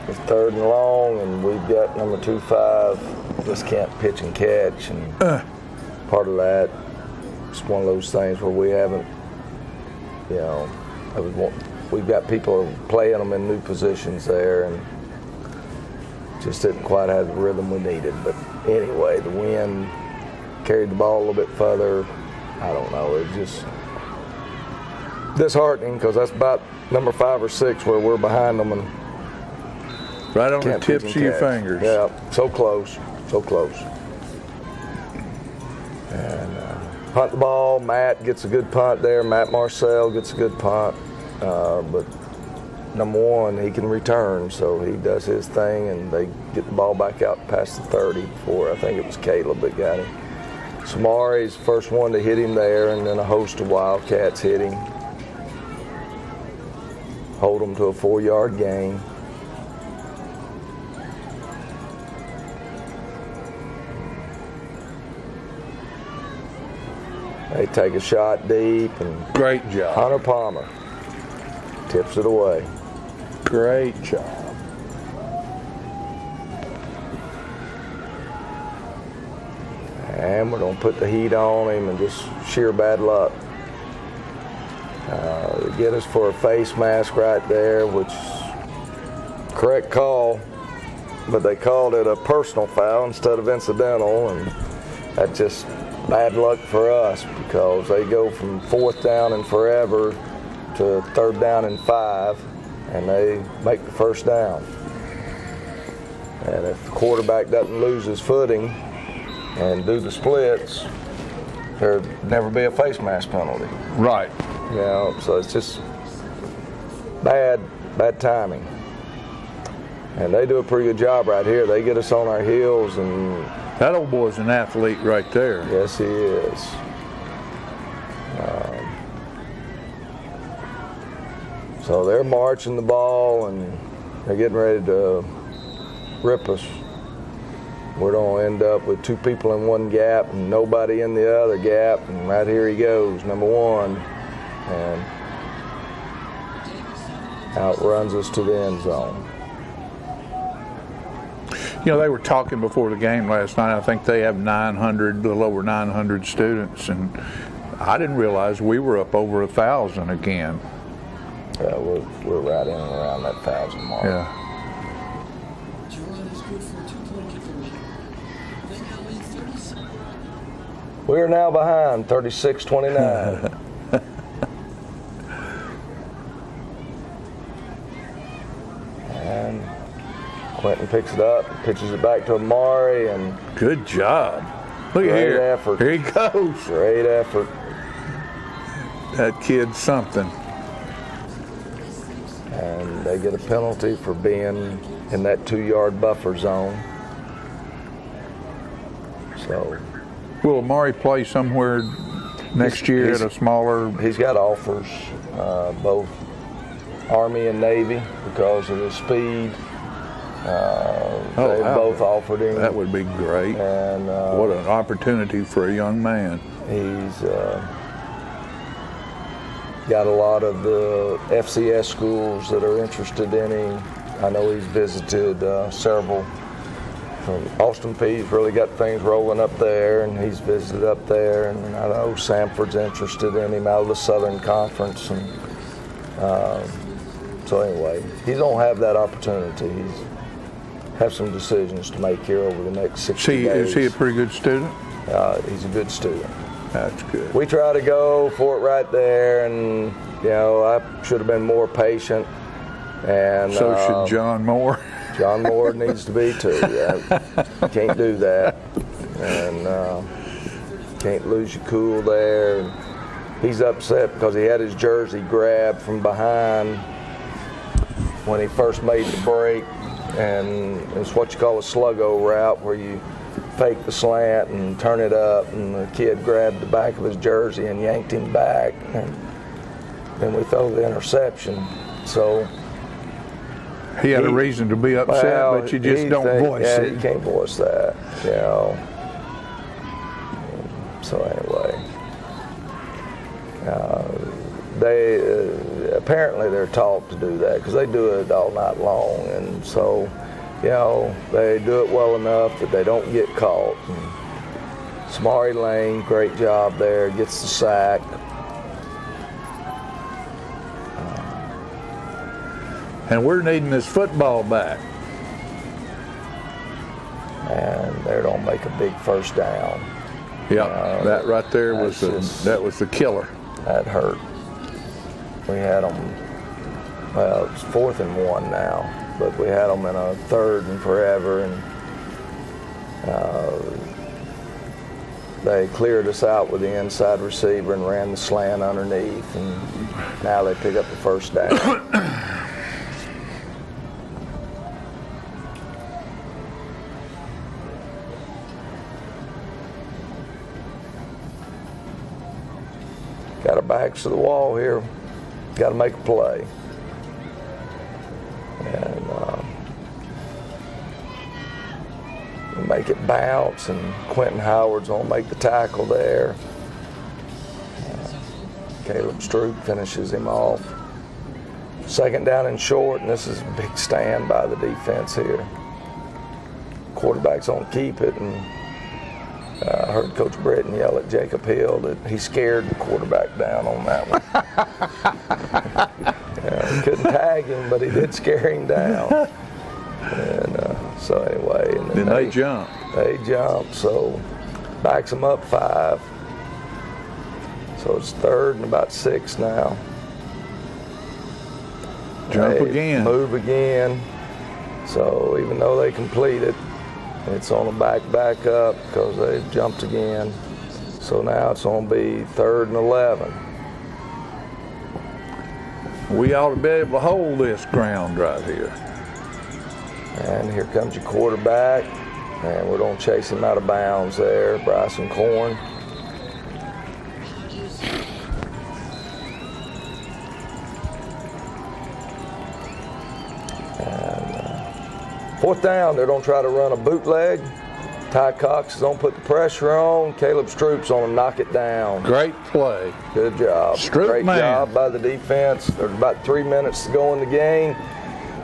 It's 3rd and long, and we've got number 2-5 just can't pitch and catch, and part of that, it's one of those things where we haven't, we've got people playing them in new positions there, and just didn't quite have the rhythm we needed. But anyway, the wind carried the ball a little bit further. I don't know. It's just disheartening because that's about number 5 or 6 where we're behind them and right on the tips of your fingers. Yeah, so close, so close. And punt the ball. Matt gets a good punt there. Matt Marcel gets a good punt, but number 1, he can return, so he does his thing, and they get the ball back out past the 30 before I think it was Caleb that got him. Samari's first one to hit him there, and then a host of Wildcats hit him. Hold him to a 4-yard gain. They take a shot deep, and great job. Hunter Palmer tips it away. Great job. And we're going to put the heat on him and just sheer bad luck. They get us for a face mask right there, which correct call, but they called it a personal foul instead of incidental, and that's just bad luck for us because they go from 4th down and forever to 3rd down and 5, and they make the 1st down. And if the quarterback doesn't lose his footing and do the splits, there'd never be a face mask penalty. Right. You know, so it's just bad timing. And they do a pretty good job right here. They get us on our heels, and that old boy's an athlete right there. Yes, he is. So they're marching the ball, and they're getting ready to rip us. We're going to end up with 2 people in one gap and nobody in the other gap. And right here he goes, number 1. And outruns us to the end zone. You know, they were talking before the game last night. I think they have 900, a little over 900 students. And I didn't realize we were up over 1,000 again. Yeah, we're right in and around that 1,000 mark. Yeah. We are now behind 36-29. And Quentin picks it up, pitches it back to Amari, and good job. Look at great here. Effort. Here he goes. Great effort. That kid's something. And they get a penalty for being in that 2-yard buffer zone. So, will Amari play somewhere next year at a smaller? He's got offers, both Army and Navy, because of his speed. They both offered him. That would be great. And what an opportunity for a young man. He's got a lot of the FCS schools that are interested in him. I know he's visited several. From Austin Peay's really got things rolling up there, and he's visited up there. And I know Samford's interested in him out of the Southern Conference. And so anyway, he's gonna have that opportunity. He's have some decisions to make here over the next 60 days. Is he a pretty good student? He's a good student. That's good. We try to go for it right there, and you know, I should have been more patient. And so should John Moore. John Moore needs to be too. Yeah. Can't do that, and can't lose your cool there. And he's upset because he had his jersey grabbed from behind when he first made the break, and it's what you call a sluggo route, where you fake the slant and turn it up, and the kid grabbed the back of his jersey and yanked him back, and then we throw the interception. So he had a reason to be upset, but you just don't voice it. You can't voice that, you know. So anyway, apparently they're taught to do that because they do it all night long, and so, you know, they do it well enough that they don't get caught. And Samari Lane, great job there, gets the sack. And we're needing this football back. And they're gonna make a big first down. Yeah, that right there was that was the killer. That hurt. We had them. Well, it's 4th and 1 now, but we had them in a 3rd and forever, and they cleared us out with the inside receiver and ran the slant underneath, and now they pick up the first down. got our backs to the wall here. Got to make a play. And we make it bounce, and Quentin Howard's going to make the tackle there. Caleb Stroop finishes him off. Second down and short, and this is a big stand by the defense here. Quarterback's on keep it, and I heard Coach Britton yell at Jacob Hill that he scared the quarterback down on that one. He couldn't tag him, but he did scare him down. And so anyway, and then they jumped. They jumped, so backs them up 5. So it's 3rd and about 6 now. Jump again. Move again. So even though they complete it, it's on a back up because they jumped again. So now it's going to be 3rd and 11. We ought to be able to hold this ground right here. And here comes your quarterback. And we're going to chase him out of bounds there, Bryson Corn. Fourth down, they're going to try to run a bootleg. Ty Cox is going to put the pressure on. Caleb Stroop's going to knock it down. Great play. Good job. Stroop Great man. job by the defense. There's about 3 minutes to go in the game.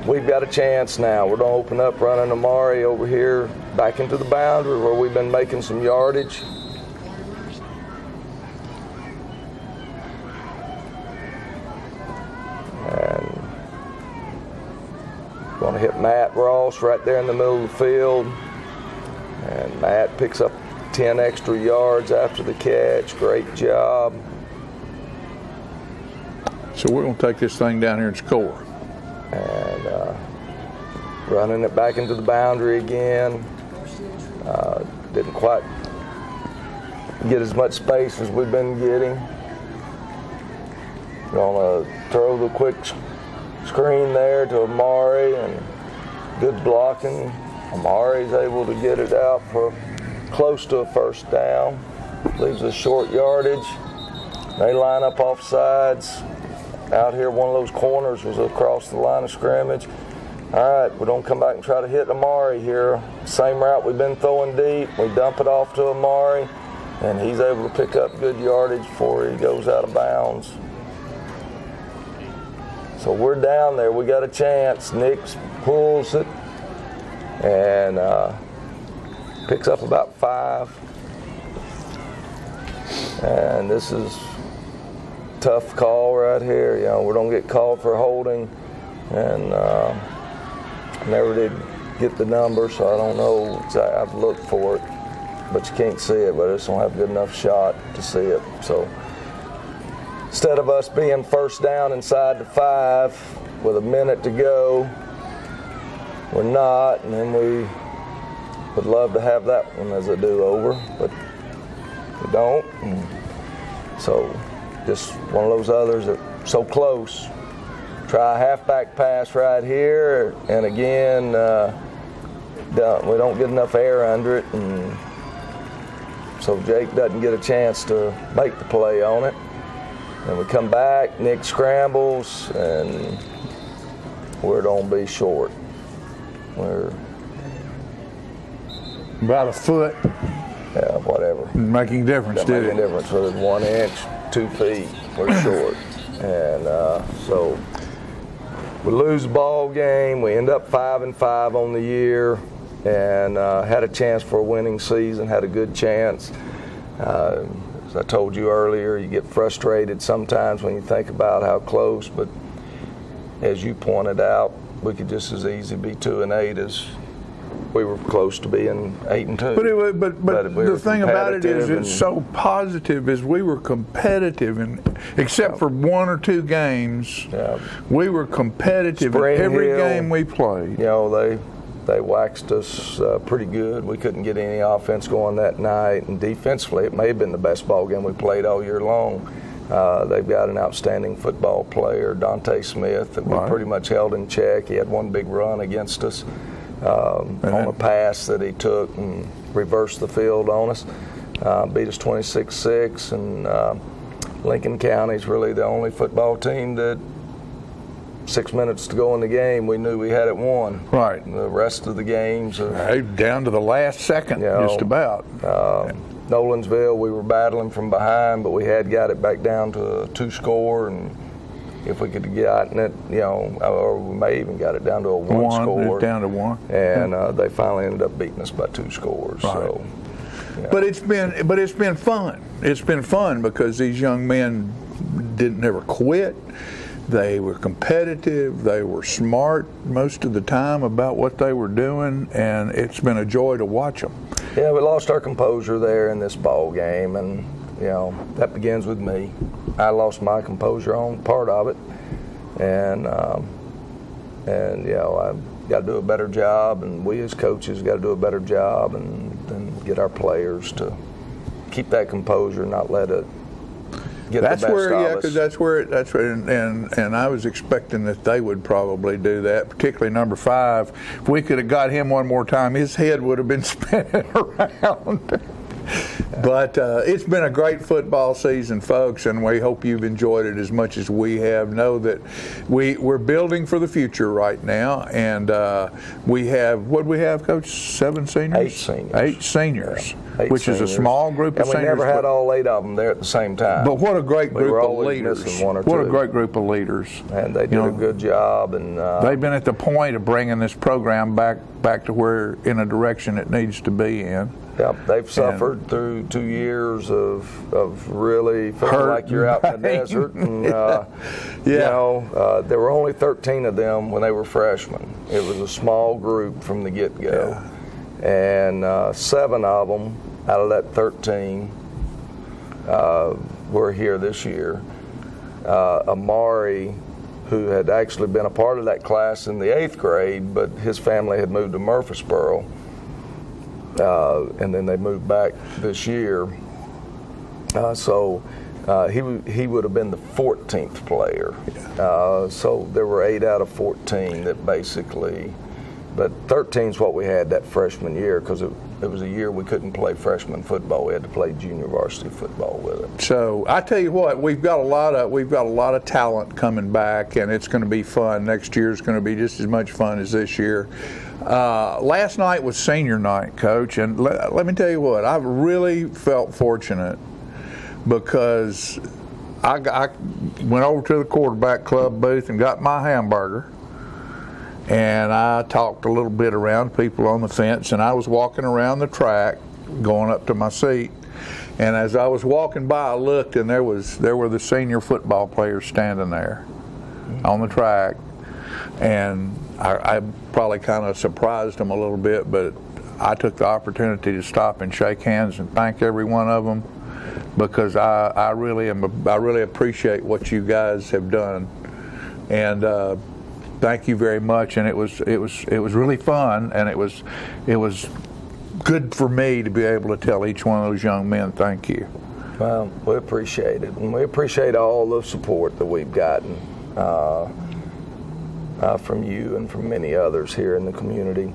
We've got a chance now. We're going to open up running Amari over here back into the boundary where we've been making some yardage. And going to hit Matt Ross right there in the middle of the field. And Matt picks up 10 extra yards after the catch. Great job. So we're going to take this thing down here and score. And running it back into the boundary again. Didn't quite get as much space as we've been getting. Going to throw the quick screen there to Amari, and good blocking. Amari's able to get it out for close to a first down. Leaves us short yardage. They line up off sides. Out here, one of those corners was across the line of scrimmage. All right, we're going to come back and try to hit Amari here. Same route we've been throwing deep. We dump it off to Amari, and he's able to pick up good yardage before he goes out of bounds. So we're down there. We got a chance. Nick pulls it and picks up about 5. And this is tough call right here. You know, we don't get called for holding, and never did get the number, so I don't know exactly. I've looked for it, but you can't see it. But I just don't have a good enough shot to see it. So instead of us being first down inside the 5 with a minute to go, we're not, and then we would love to have that one as a do-over, but we don't. And so just one of those others that are so close. Try a halfback pass right here, and again, we don't get enough air under it, and so Jake doesn't get a chance to make the play on it. And we come back, Nick scrambles, and we're going to be short. We're about a foot. Yeah, whatever. Making difference, did it? Making difference. So there's 1 inch, 2 feet. We're short, and so we lose the ball game. We end up 5-5 on the year, and had a chance for a winning season. Had a good chance. As I told you earlier, you get frustrated sometimes when you think about how close, but as you pointed out, we could just as easily be 2-8 as we were close to being 8-2. But the thing about it is, it's so positive. Is we were competitive, and except for 1 or 2 games, we were competitive in every game we played. You know, they waxed us pretty good. We couldn't get any offense going that night, and defensively, it may have been the best ball game we played all year long. They've got an outstanding football player, Dante Smith, that we pretty much held in check. He had one big run against us on a pass that he took and reversed the field on us. Beat us 26-6, and Lincoln County's really the only football team that 6 minutes to go in the game, we knew we had it won. Right. The rest of the games, down to the last second, just about. Nolensville, we were battling from behind, but we had got it back down to a 2-score, and if we could have gotten it, or we may even got it down to a 1-score. It's down to 1. And they finally ended up beating us by 2 scores. Right. So, But it's been fun. It's been fun because these young men never quit. They were competitive. They were smart most of the time about what they were doing, and it's been a joy to watch them. Yeah, we lost our composure there in this ball game, and that begins with me. I lost my composure on part of it, and I got to do a better job, and we as coaches got to do a better job, and get our players to keep that composure, not let it get the best of us. Because that's where, and I was expecting that they would probably do that, particularly number 5. If we could have got him one more time, his head would have been spinning around. But it's been a great football season, folks, and we hope you've enjoyed it as much as we have. Know that we're building for the future right now, and we have, what do we have, Coach? 7 seniors? 8 seniors. 8 seniors. Yeah, 8 which seniors. is a small group of seniors. And we seniors. never had all 8 of them there at the same time. But what a great group of leaders. One or what two. A great group of leaders. And they did a good job. And they've been at the point of bringing this program back to where, in a direction it needs to be in. Yep, they've suffered through 2 years of really feeling like you're out in the desert. And, there were only 13 of them when they were freshmen. It was a small group from the get-go. Yeah. And 7 of them out of that 13 were here this year. Amari, who had actually been a part of that class in the 8th grade, but his family had moved to Murfreesboro. And then they moved back this year. So he would have been the 14th player. So there were 8 out of 14 that basically, but 13 is what we had that freshman year, because it was a year we couldn't play freshman football. We had to play junior varsity football with it. So I tell you what, we've got a lot of talent coming back, and it's going to be fun. Next year is going to be just as much fun as this year. Last night was senior night, Coach, and let me tell you what, I really felt fortunate because I went over to the quarterback club booth and got my hamburger, and I talked a little bit around people on the fence, and I was walking around the track going up to my seat, and as I was walking by, I looked, and there were the senior football players standing there on the track, and I probably kind of surprised them a little bit, but I took the opportunity to stop and shake hands and thank every one of them, because I really appreciate what you guys have done, and thank you very much. And it was really fun, and it was good for me to be able to tell each one of those young men thank you. Well, we appreciate it, and we appreciate all the support that we've gotten from you and from many others here in the community.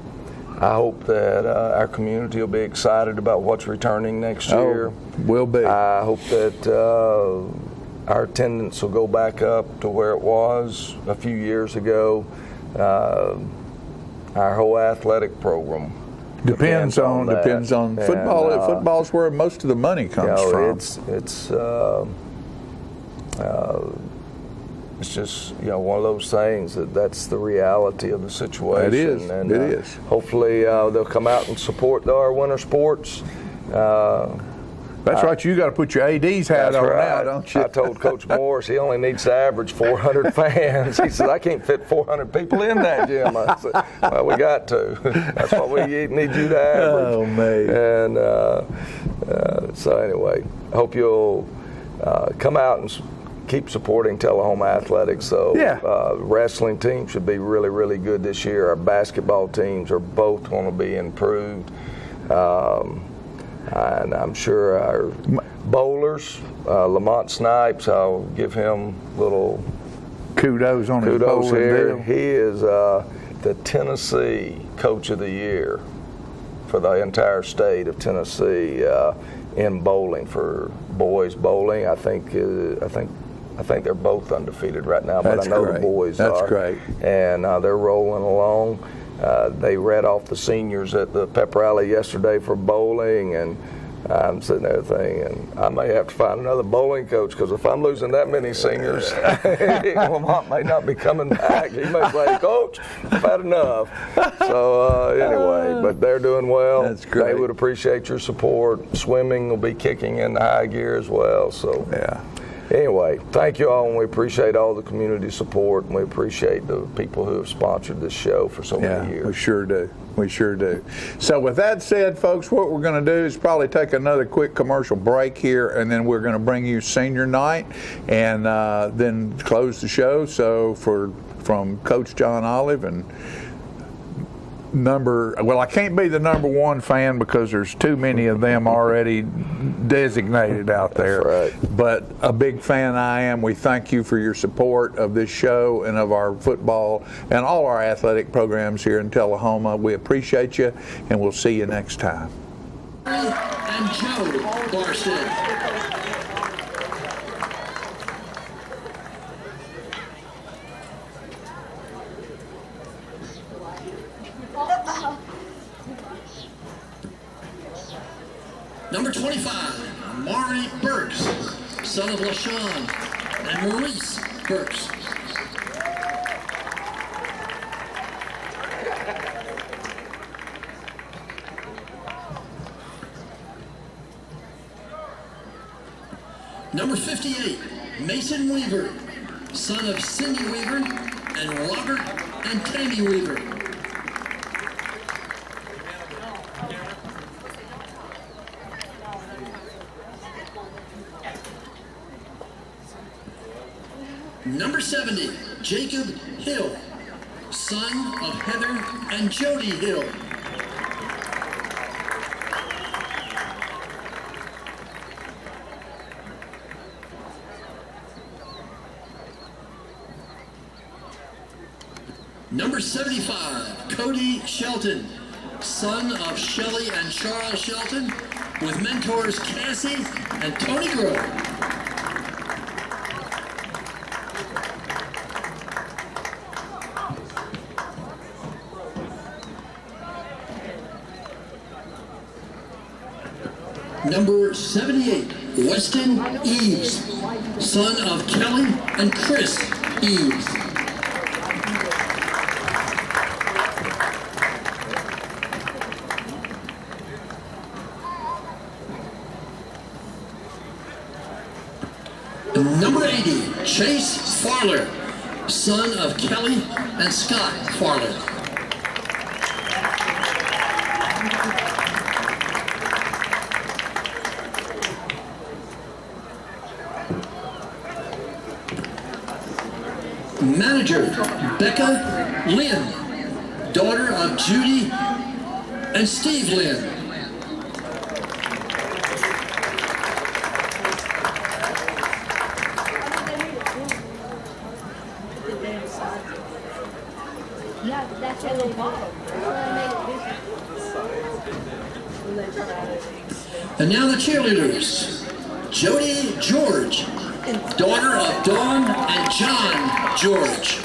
I hope that our community will be excited about what's returning next year. Will be. I hope that our attendance will go back up to where it was a few years ago. Our whole athletic program depends on football. Football's where most of the money comes from. It's just one of those things that's the reality of the situation. It is. And, it is. Hopefully they'll come out and support our winter sports. That's right. You got to put your AD's hat on now, don't you? I told Coach Morris he only needs to average 400 fans. He said, I can't fit 400 people in that gym. I said, well, we got to. That's what we need you to average. Oh, man. And so anyway, I hope you'll come out and keep supporting Tullahoma athletics. So wrestling team should be really, really good this year. Our basketball teams are both going to be improved. And I'm sure our bowlers, Lamont Snipes, I'll give him little kudos on his bowling here. deal. He is the Tennessee Coach of the Year for the entire state of Tennessee. in bowling for boys bowling. I think they're both undefeated right now, but That's I know great. the boys That's are. great. And they're rolling along. They read off the seniors at the pep rally yesterday for bowling, and I'm sitting there thinking, I may have to find another bowling coach, because if I'm losing that many seniors, Lamont may not be coming back. He may say, Coach, I've had enough. So anyway, but they're doing well. That's great. They would appreciate your support. Swimming will be kicking into high gear as well. So yeah. Anyway, thank you all, and we appreciate all the community support, and we appreciate the people who have sponsored this show for so many years. We sure do. We sure do. So with that said, folks, what we're going to do is probably take another quick commercial break here, and then we're going to bring you senior night, and then close the show. So from Coach John Olive and I can't be the number one fan because there's too many of them already designated out there. That's right. But a big fan I am. We thank you for your support of this show and of our football and all our athletic programs here in Tullahoma. We appreciate you, and we'll see you next time. And Joe Barstead. Number 25, Mari Burks, son of LaShawn and Maurice Burks. Number 58, Mason Weaver, son of Cindy Weaver and Robert and Tammy Weaver. Number 70, Jacob Hill, son of Heather and Jody Hill. Number 75, Cody Shelton, son of Shelley and Charles Shelton, with mentors Cassie and Tony Grove. Number 78, Weston Eves, son of Kelly and Chris Eves. Number 80, Chase Farler, son of Kelly and Scott Farler. Manager, Becca Lynn, daughter of Judy and Steve Lynn. And now the cheerleaders. Jody George, daughter of Dawn and John George.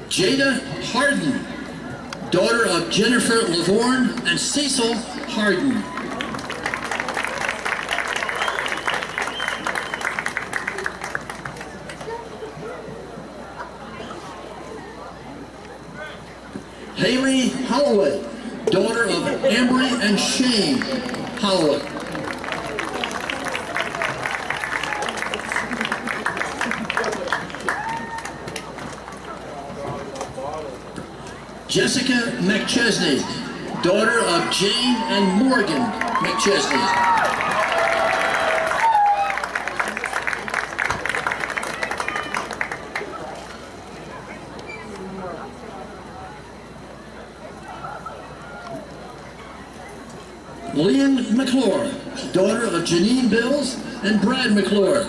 Jada Harden, daughter of Jennifer Lavorne and Cecil Harden. Haley Holloway, daughter of Ambry and Shane Holloway. Jessica McChesney, daughter of Jane and Morgan McChesney. Lynn McClure, daughter of Janine Bills and Brad McClure.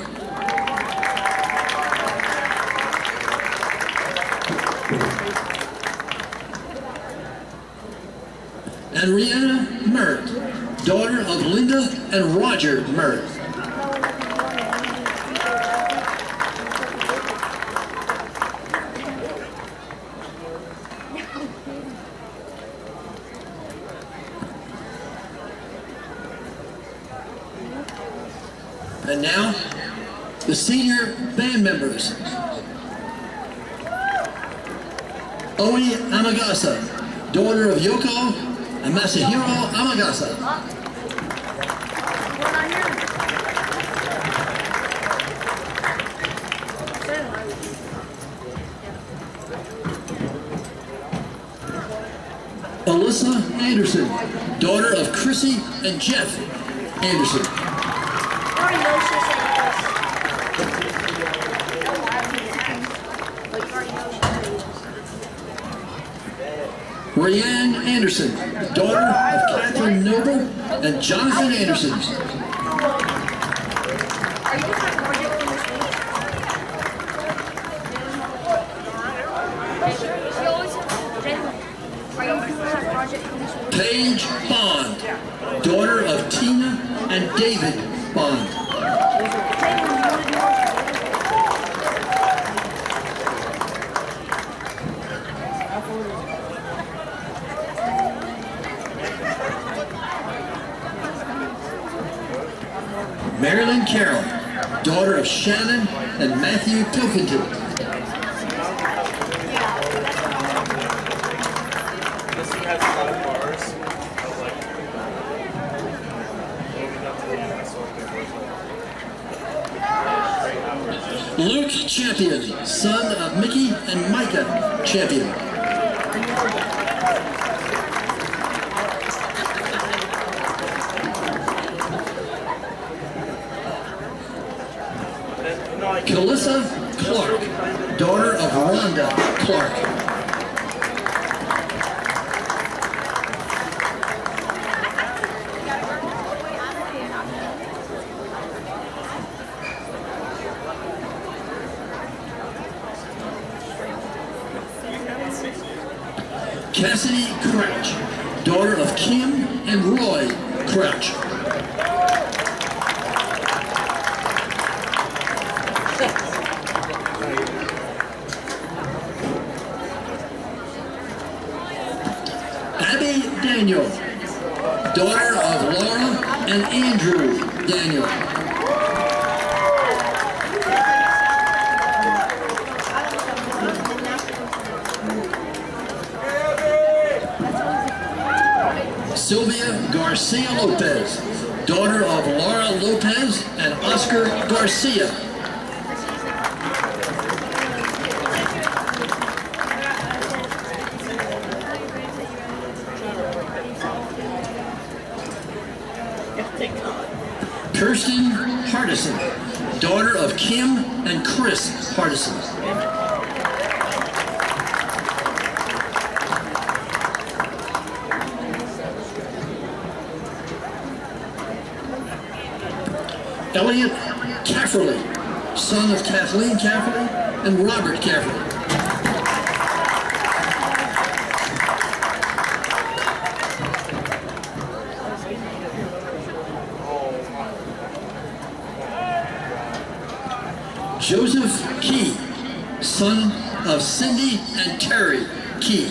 and Rihanna Mert, daughter of Linda and Roger Mert. And now, the senior band members. Oe Amagasa, daughter of Yoko and Masahiro Amagasa. Alyssa Anderson, daughter of Chrissy and Jeff Anderson. Rayanne Anderson, daughter of Catherine Noble and Jonathan Anderson. Paige Bond, daughter of Tina and David Bond. Marilyn Carroll, daughter of Shannon and Matthew Pilkington. Luke Champion, son of Mickey and Micah Champion. Calissa Clark, daughter of Rhonda Clark. Cassidy Crouch, daughter of Kim and Roy Crouch. Abby Daniel, daughter of Laura and Andrew Daniel. Sylvia Garcia Lopez, daughter of Laura Lopez and Oscar Garcia. Kirsten Hardison, daughter of Kim and Chris Hardison. Elliot Cafferly, son of Kathleen Cafferly and Robert Cafferly. Joseph Key, son of Cindy and Terry Key.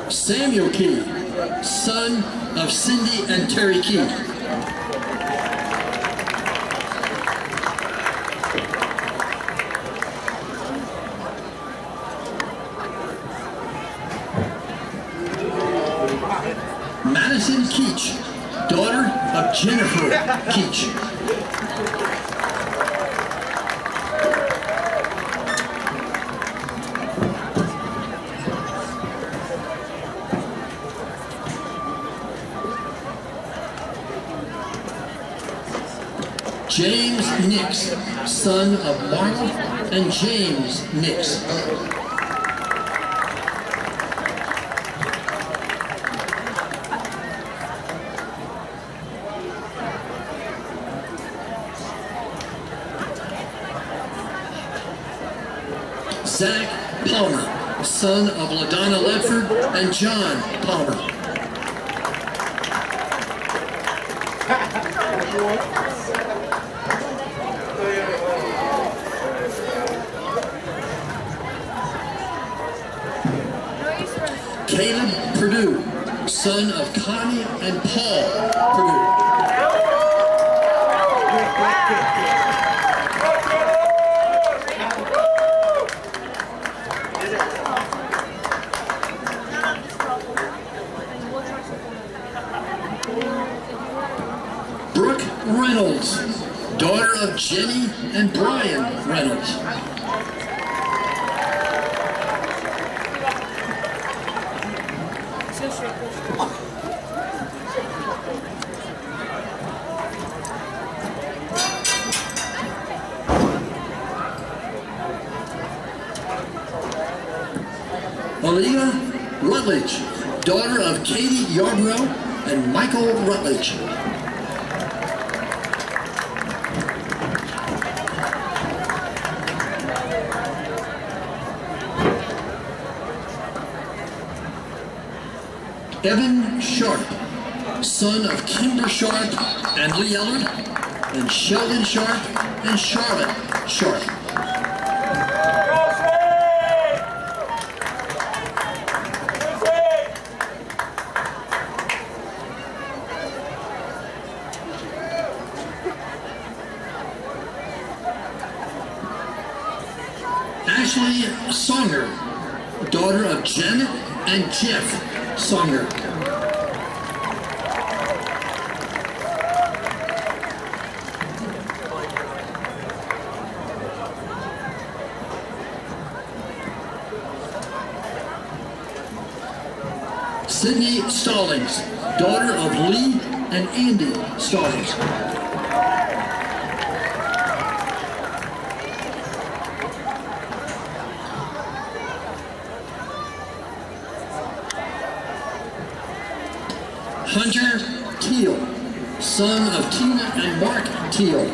Samuel Key, son of Cindy and Terry Key. Madison Keach, daughter of Jennifer Keach. James Nix, son of Marla and James Nix. Zach Palmer, son of LaDonna Ledford and John Palmer. Caleb Purdue, son of Connie and Paul Purdue. Brooke Reynolds, daughter of Jenny and Brian Reynolds. Aaliyah Rutledge, daughter of Katie Yarbrough and Michael Rutledge. Evan Sharp, son of Kimber Sharp and Lee Ellard, and Sheldon Sharp and Charlotte Sharp. Ashley Songer, daughter of Janet and Jeff Songer. Sydney Stallings, daughter of Lee and Andy Stallings. Hunter Teal, son of Tina and Mark Teal.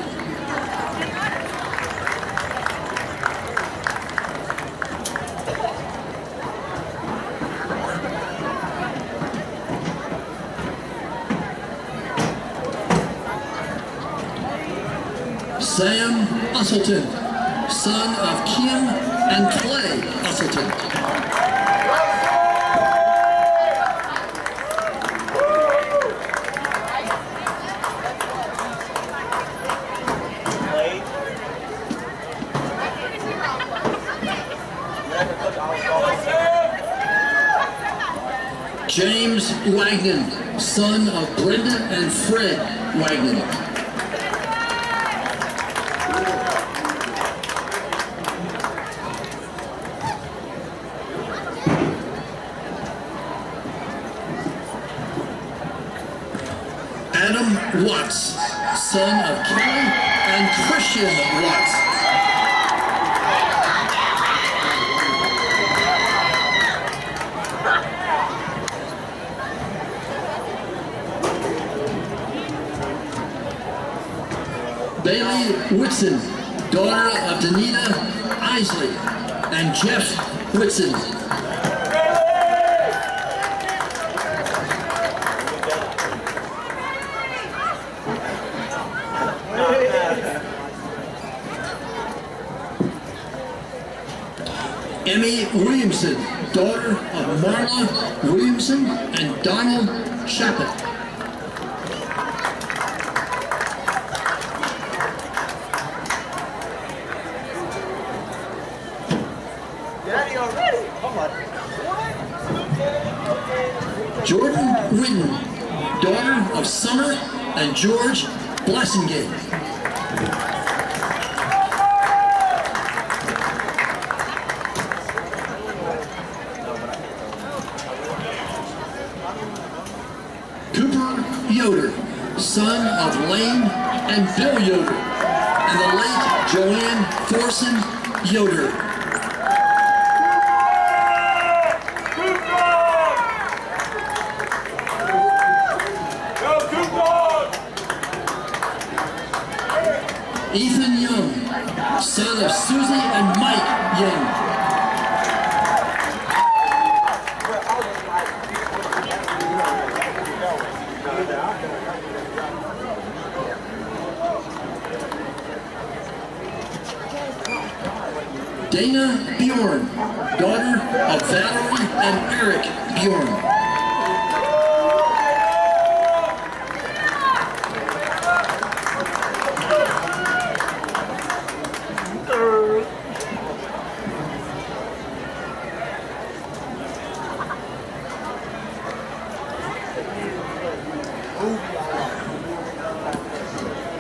Sam Usselton, son of Kim and Clay Usselton. James Wagnon, son of Brenda and Fred Wagnon. Adam Watts, son of Kelly and Christian Watts. Bailey Whitson, daughter of Danita Isley and Jeff Whitson. Emmy Williamson, daughter of Marla Williamson and Donald Shappett. Jordan Whitten, daughter of Summer and George Blessingate. Cooper Yoder, son of Lane and Bill Yoder, and the late Joanne Thorson Yoder. Ethan Young, son of Susie and Mike Young. Dana Bjorn, daughter of Valerie and Eric Bjorn.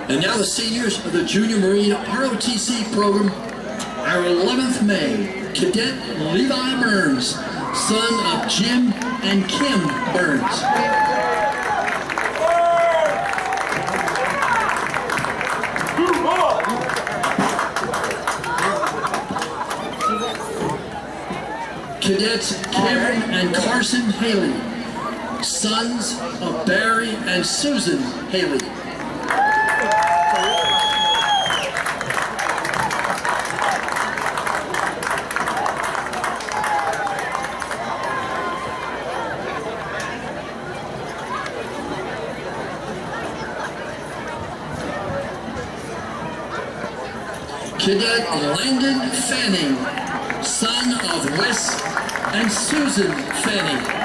And now the seniors of the Junior Marine ROTC program. Our 11th May, Cadet Levi Burns, son of Jim and Kim Burns. Cadets Cameron and Carson Haley, sons of Barry and Susan Haley. Cadet Landon Fanning, son of Wes and Susan Fanning.